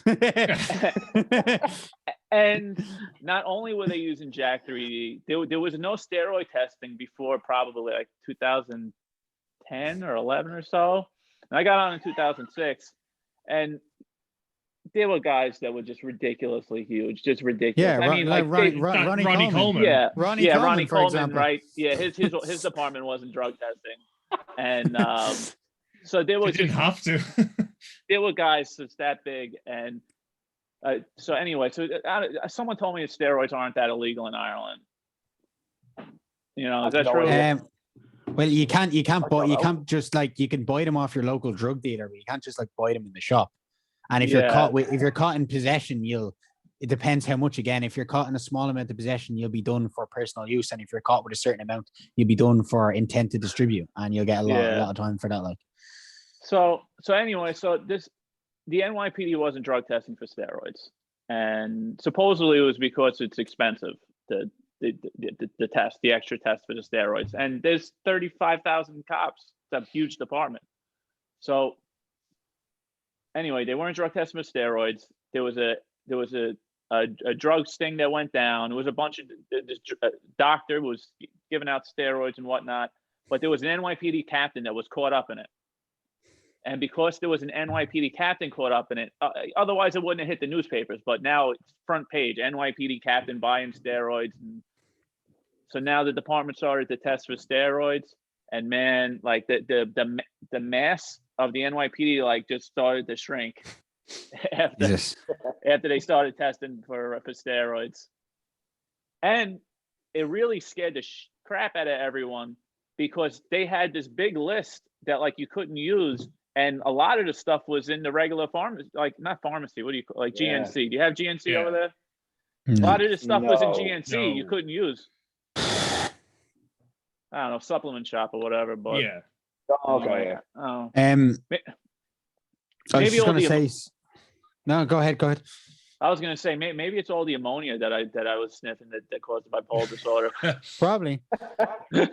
And not only were they using Jack 3D, there was no steroid testing before probably like 2010 or 11 or so. And I got on in 2006, and there were guys that were just ridiculously huge, just ridiculous. Yeah, I mean, like like Ronnie Ronnie Coleman. yeah, Ronnie yeah, Coleman, Ronnie for Coleman, example. right? Yeah, his department wasn't drug testing, and so there You was didn't have to. there were guys that's that big, and so anyway, so someone told me that steroids aren't that illegal in Ireland. You know, is that No true? idea. Well, you can't don't you know. can't just like, you can buy them off your local drug dealer, but you can't just like buy them in the shop. And if Yeah. you're caught in possession, it depends how much. Again, if you're caught in a small amount of possession, you'll be done for personal use, and if you're caught with a certain amount, you'll be done for intent to distribute, and you'll get a lot of time for that. Like, So anyway, the NYPD wasn't drug testing for steroids, and supposedly it was because it's expensive, the test, the extra test for the steroids. And there's 35,000 cops. It's a huge department. So anyway, they weren't drug testing for steroids. There was a drug sting that went down. There was a bunch of this doctor was giving out steroids and whatnot, but there was an NYPD captain that was caught up in it. And because there was an NYPD captain caught up in it, otherwise it wouldn't have hit the newspapers. But now it's front page: NYPD captain buying steroids. And so now the department started to test for steroids, and man, like the mass of the NYPD like just started to shrink after they started testing for steroids. And it really scared the crap out of everyone, because they had this big list that like you couldn't use. And a lot of the stuff was in the regular pharmacy, like not pharmacy. What do you call, like Yeah. GNC? Do you have GNC over there? No. A lot of this stuff was in No. GNC. You couldn't use. I don't know, supplement shop or whatever. But Yeah. Okay, anyway, yeah. oh. I was Maybe just all gonna the- say. No, go ahead. I was gonna say maybe it's all the ammonia that I was sniffing that caused the bipolar disorder. Probably.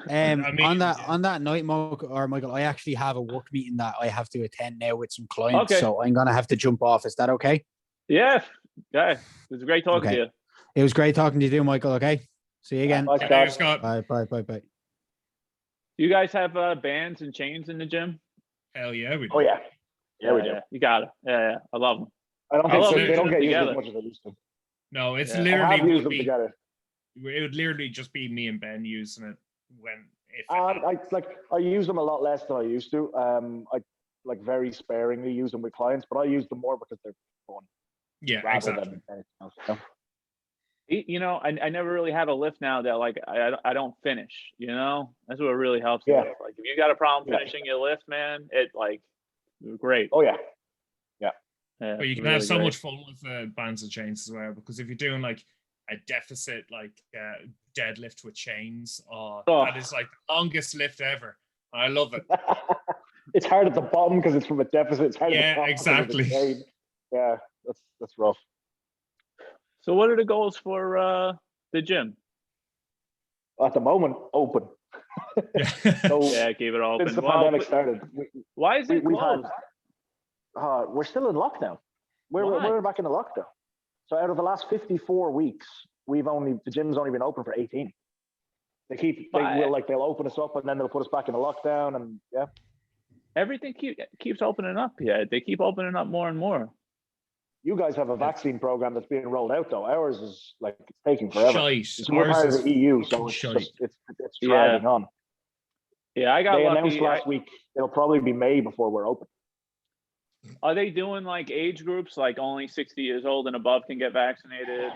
I mean, on that night, Michael, I actually have a work meeting that I have to attend now with some clients, Okay. so I'm gonna have to jump off. Is that okay? Yeah, it was great talking to you. It was great talking to you, Michael. Okay, see you again. Bye, Yeah, Scott. Scott. Bye. You guys have bands and chains in the gym? Hell yeah, we do. Oh yeah, yeah, we do. Yeah, you got it. Yeah, I love them. I don't I think love they don't using get them used as together. much as they used to. No, it's Yeah. I literally have used would them be, together. it would literally just be me and Ben using it if it I use them a lot less than I used to. I like very sparingly use them with clients, but I use them more because they're fun yeah, rather exactly. than anything else. You know? You know, I never really have a lift now that like I don't finish. You know, that's what really helps. Yeah. Me. Like if you got a problem Yeah. finishing your lift, man, it like great. Oh yeah, Yeah, But you it's can have really so great. much fun with bands and chains as well, because if you're doing like a deficit deadlift with chains, that is like the longest lift ever. I love it. it's hard at the bottom because it's from a deficit. It's hard Yeah, at the top because it's a exactly. chain. Yeah, that's rough. So what are the goals for the gym? At the moment, open. So Yeah, keep it open. since the Well, pandemic started, why is it we've had closed? we're still in lockdown. Why? We're back in the lockdown. So out of the last 54 weeks, the gym's only been open for 18. They'll open us up and then they'll put us back in the lockdown, and yeah. Everything keeps opening up. Yeah, they keep opening up more and more. You guys have a vaccine program that's being rolled out though. Ours is like it's taking forever. Shite. We're part Ours of the is EU, so shite. it's dragging on. Yeah, I got They lucky. announced last week it'll probably be May before we're open. Are they doing like age groups, like only 60 years old and above can get vaccinated?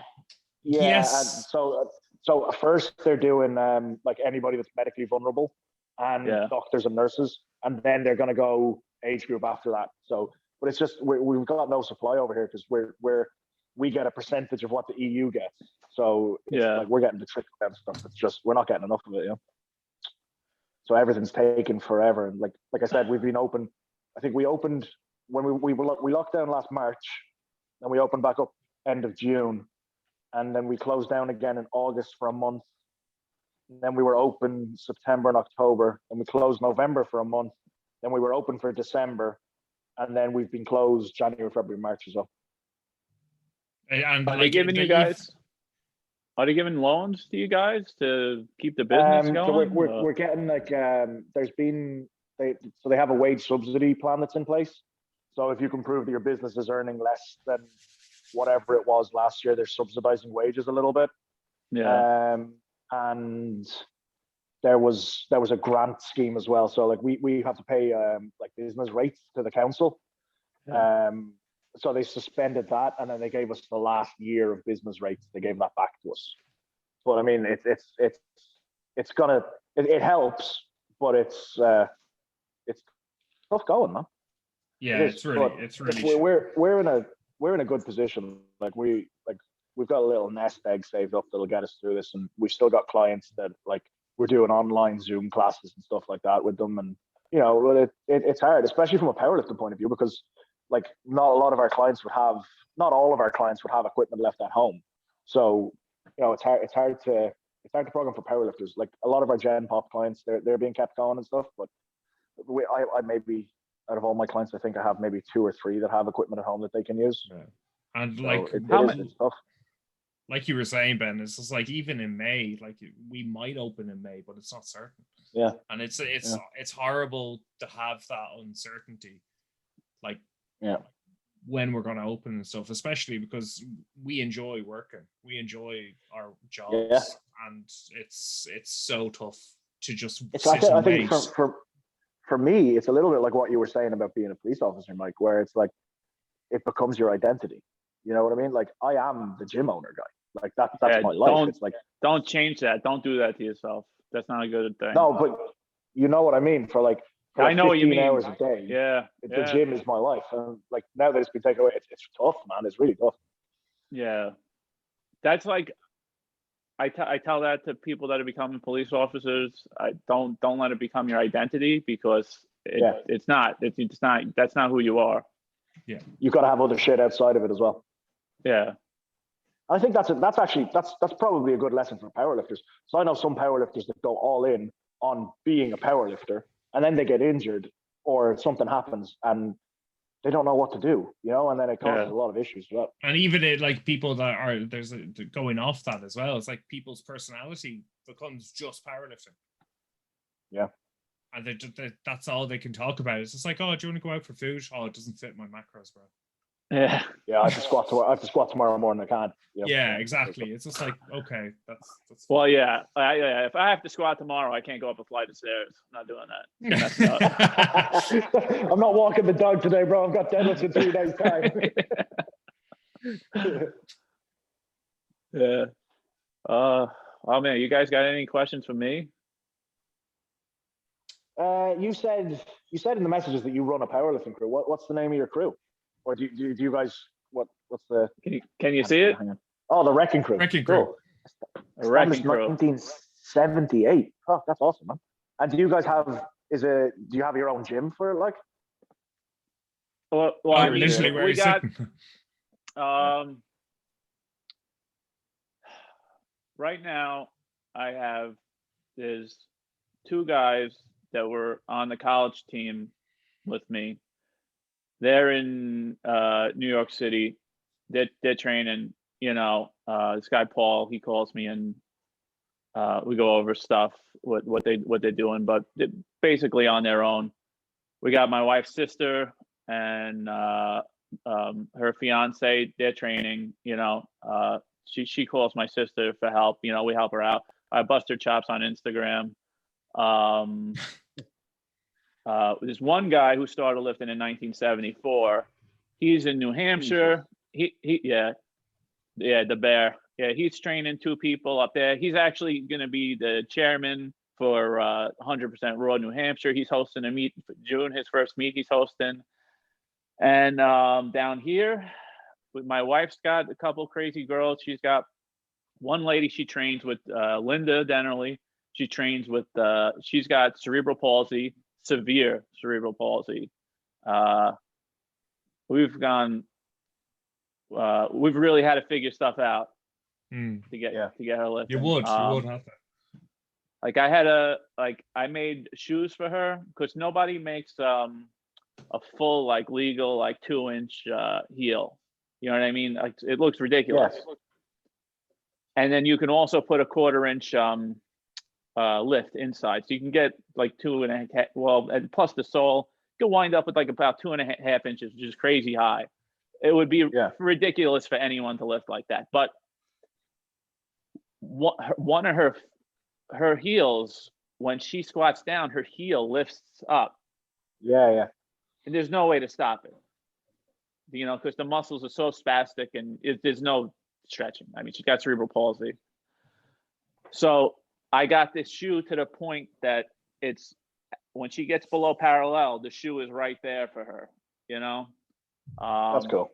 Yeah, Yes. and so first they're doing like anybody that's medically vulnerable and doctors and nurses, and then they're going to go age group after that. So, but it's just we've got no supply over here because we get a percentage of what the EU gets. So it's like we're getting the trickle down stuff. It's just we're not getting enough of it, So everything's taking forever, and like I said, we've been open. I think we opened when we locked down last March, and we opened back up end of June. And then we closed down again in August for a month. And then we were open September and October. And we closed November for a month. Then we were open for December. And then we've been closed January, February, March as well. And are they giving you guys? Are they giving loans to you guys to keep the business going? So we're getting like they have a wage subsidy plan that's in place. So if you can prove that your business is earning less than whatever it was last year, they're subsidizing wages a little bit. Yeah. And there was a grant scheme as well. So like we have to pay like business rates to the council. Yeah. So they suspended that, and then they gave us the last year of business rates. They gave that back to us. But I mean, it helps, but it's tough going, man. Yeah, it's really. We're in a good position. Like we've got a little nest egg saved up that'll get us through this, and we've still got clients that like we're doing online Zoom classes and stuff like that with them, and it's hard, especially from a powerlifting point of view, because like not all of our clients would have equipment left at home, so it's hard to program for powerlifters. Like a lot of our Gen Pop clients, they're being kept going and stuff, but I maybe out of all my clients, I think I have maybe 2 or 3 that have equipment at home that they can use. Yeah. And so like it's tough. Like you were saying, Ben, it's just like even in May, like we might open in May, but it's not certain. Yeah. And it's horrible to have that uncertainty, like when we're gonna open and stuff, especially because we enjoy working, we enjoy our jobs, and it's so tough to just sit and wait. For me, it's a little bit like what you were saying about being a police officer, Mike, where it's like it becomes your identity. You know what I mean? Like I am the gym owner guy. Like that's my life. It's like don't change that. Don't do that to yourself. That's not a good thing. No, but you know what I mean. For I know what you mean. Hours a day. Yeah. The gym is my life, and like now that it's been taken away, it's tough, man. It's really tough. Yeah, that's like I tell that to people that are becoming police officers. I don't let it become your identity, because it's not. That's not who you are. Yeah, you've got to have other shit outside of it as well. Yeah, I think that's probably a good lesson for powerlifters. So I know some powerlifters that go all in on being a powerlifter, and then they get injured or something happens and they don't know what to do, and then it causes a lot of issues as well. And even like people that are going off that as well, it's like people's personality becomes just powerlifting. Yeah. And that's all they can talk about. It's just like, oh, do you want to go out for food? Oh, it doesn't fit my macros, bro. Yeah. Yeah, I have to squat tomorrow morning. I can't. Yeah, exactly. It's just like, okay, that's well, yeah. If I have to squat tomorrow, I can't go up a flight of stairs. I'm not doing that. I'm not walking the dog today, bro. I've got deadlifts in 3 days' time. Yeah. Oh man, you guys got any questions for me? You said in the messages that you run a powerlifting crew. What's the name of your crew? Or do you guys what's the? Can you see it? Oh, the Wrecking Crew. Wrecking Crew. A Wrecking Crew. 1978. Oh, that's awesome, man. And do you guys have? Do you have your own gym for it? Like? Well, literally where we got. Right now, there's two guys that were on the college team with me. They're in New York City. They're training. This guy Paul, he calls me and we go over stuff, what they're doing, but they're basically on their own. We got my wife's sister and her fiance. They're training. She calls my sister for help. We help her out. I bust her chops on Instagram. There's one guy who started lifting in 1974. He's in New Hampshire. The bear. Yeah, he's training two people up there. He's actually going to be the chairman for 100% Raw New Hampshire. He's hosting a meet for June, his first meet he's hosting. And down here, with my wife's got a couple crazy girls. She's got one lady she trains with, Linda Dennerly. She trains with, she's got cerebral palsy, severe cerebral palsy. We've really had to figure stuff out to get her lifting. You would have to. Like I made shoes for her because nobody makes a full legal 2-inch heel. You know what I mean? Like it looks ridiculous. Yes. And then you can also put a 1/4-inch lift inside, so you can get 2.5. Well, and plus the sole, you can wind up with about 2.5 inches, which is crazy high. It would be ridiculous for anyone to lift like that. But one of her heels, when she squats down, her heel lifts up. Yeah. And there's no way to stop it. Because the muscles are so spastic and there's no stretching. I mean, she's got cerebral palsy. So I got this shoe to the point that it's when she gets below parallel, the shoe is right there for her. That's cool.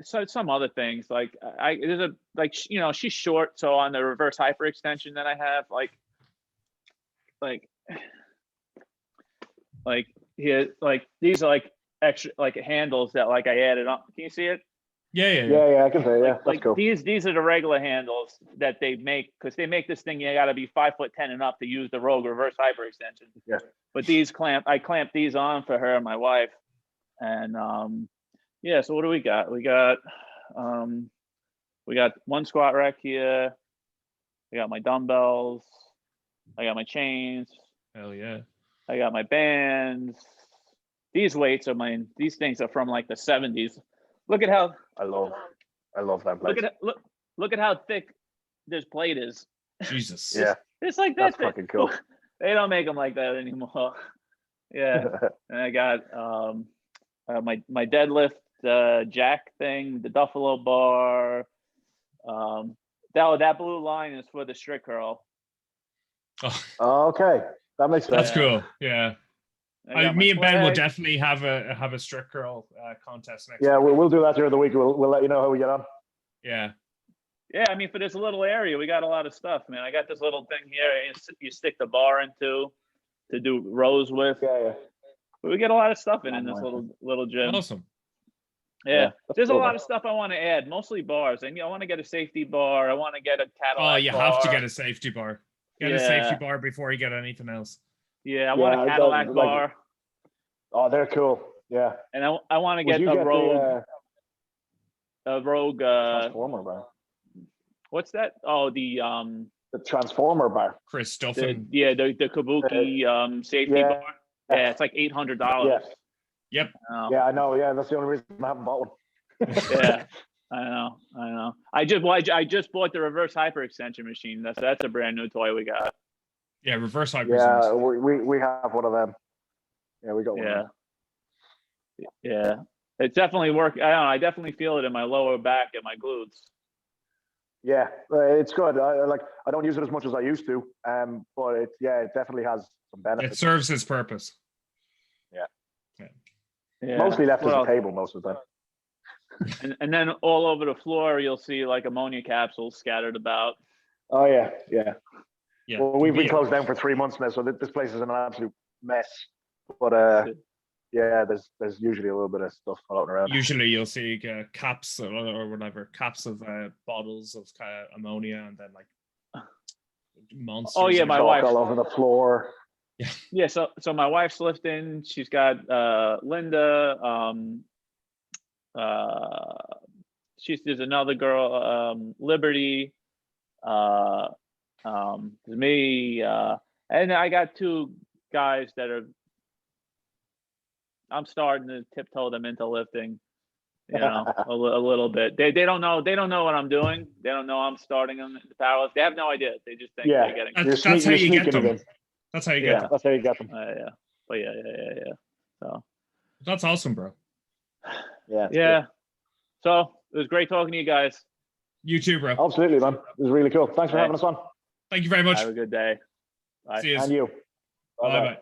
So some other things she's short, so on the reverse hyperextension that I have, these are extra handles that I added on. Can you see it? Yeah. I can say that's cool. These are the regular handles that they make, because they make this thing, you got to be 5'10" and up to use the Rogue reverse hyperextension. Yeah. But I clamp these on for her and my wife, and so what do we got? We got one squat rack here. I got my dumbbells. I got my chains. Hell yeah. I got my bands. These weights are mine. These things are from the 70s. Look at how I love that place. Look at how thick this plate is. Jesus. Yeah. It's that. That's fucking cool. They don't make them like that anymore. Yeah. And I got my deadlift jack thing, the Duffalo bar. That blue line is for the strict curl. Oh, okay, that makes sense. That's cool. Yeah. Me and Ben will definitely have a strict curl contest next week. We'll do that during the week. We'll let you know how we get on. Yeah. Yeah, I mean, for this little area, we got a lot of stuff, man. I got this little thing here you stick the bar into to do rows with. Yeah. But we get a lot of stuff in this little gym. Awesome. Yeah. There's a lot of stuff I want to add, mostly bars. I want to get a safety bar. I want to get a Cadillac bar. Oh, you have to get a safety bar. Get a safety bar before you get anything else. Yeah, I want a Cadillac bar. Oh, they're cool. Yeah. And I want to get a Rogue. A Rogue. Transformer bar. What's that? Oh, the Transformer bar. Chris Stuffin. The Kabuki safety bar. Yeah, it's $800. Yeah. Yep. Yeah, I know. Yeah, that's the only reason I haven't bought one. Yeah, I know. I just bought the reverse hyperextension machine. That's a brand new toy we got. Yeah, reverse hyperextension. Yeah, we have one of them. Yeah, we got one. Yeah. It definitely worked. I don't know. I definitely feel it in my lower back and my glutes. Yeah, it's good. I don't use it as much as I used to, but it definitely has some benefits. It serves its purpose. Yeah. Mostly left as a table most of the time. And then all over the floor, you'll see ammonia capsules scattered about. Oh yeah. Yeah. Well, we've been closed down for 3 months now, so this place is an absolute mess. But Yeah, there's usually a little bit of stuff floating around. Usually you'll see caps or whatever, caps of bottles of ammonia, and then like monsters. Oh yeah, my Chalk wife. all over the floor. Yeah, so my wife's lifting. She's got Linda. There's another girl, Liberty. Me, and I got two guys that I'm starting to tiptoe them into lifting. You know, a little bit. They don't know what I'm doing. They don't know I'm starting them to powerlift. They have no idea. They just think they're getting. That's how you get them. That's how you get them. That's how you get them. Yeah, but yeah. So that's awesome, bro. Yeah. Yeah. So it was great talking to you guys. You too, bro. Absolutely, man. It was really cool. Thanks for having us on. Thank you very much. Have a good day. Bye. See you. And you. Bye bye.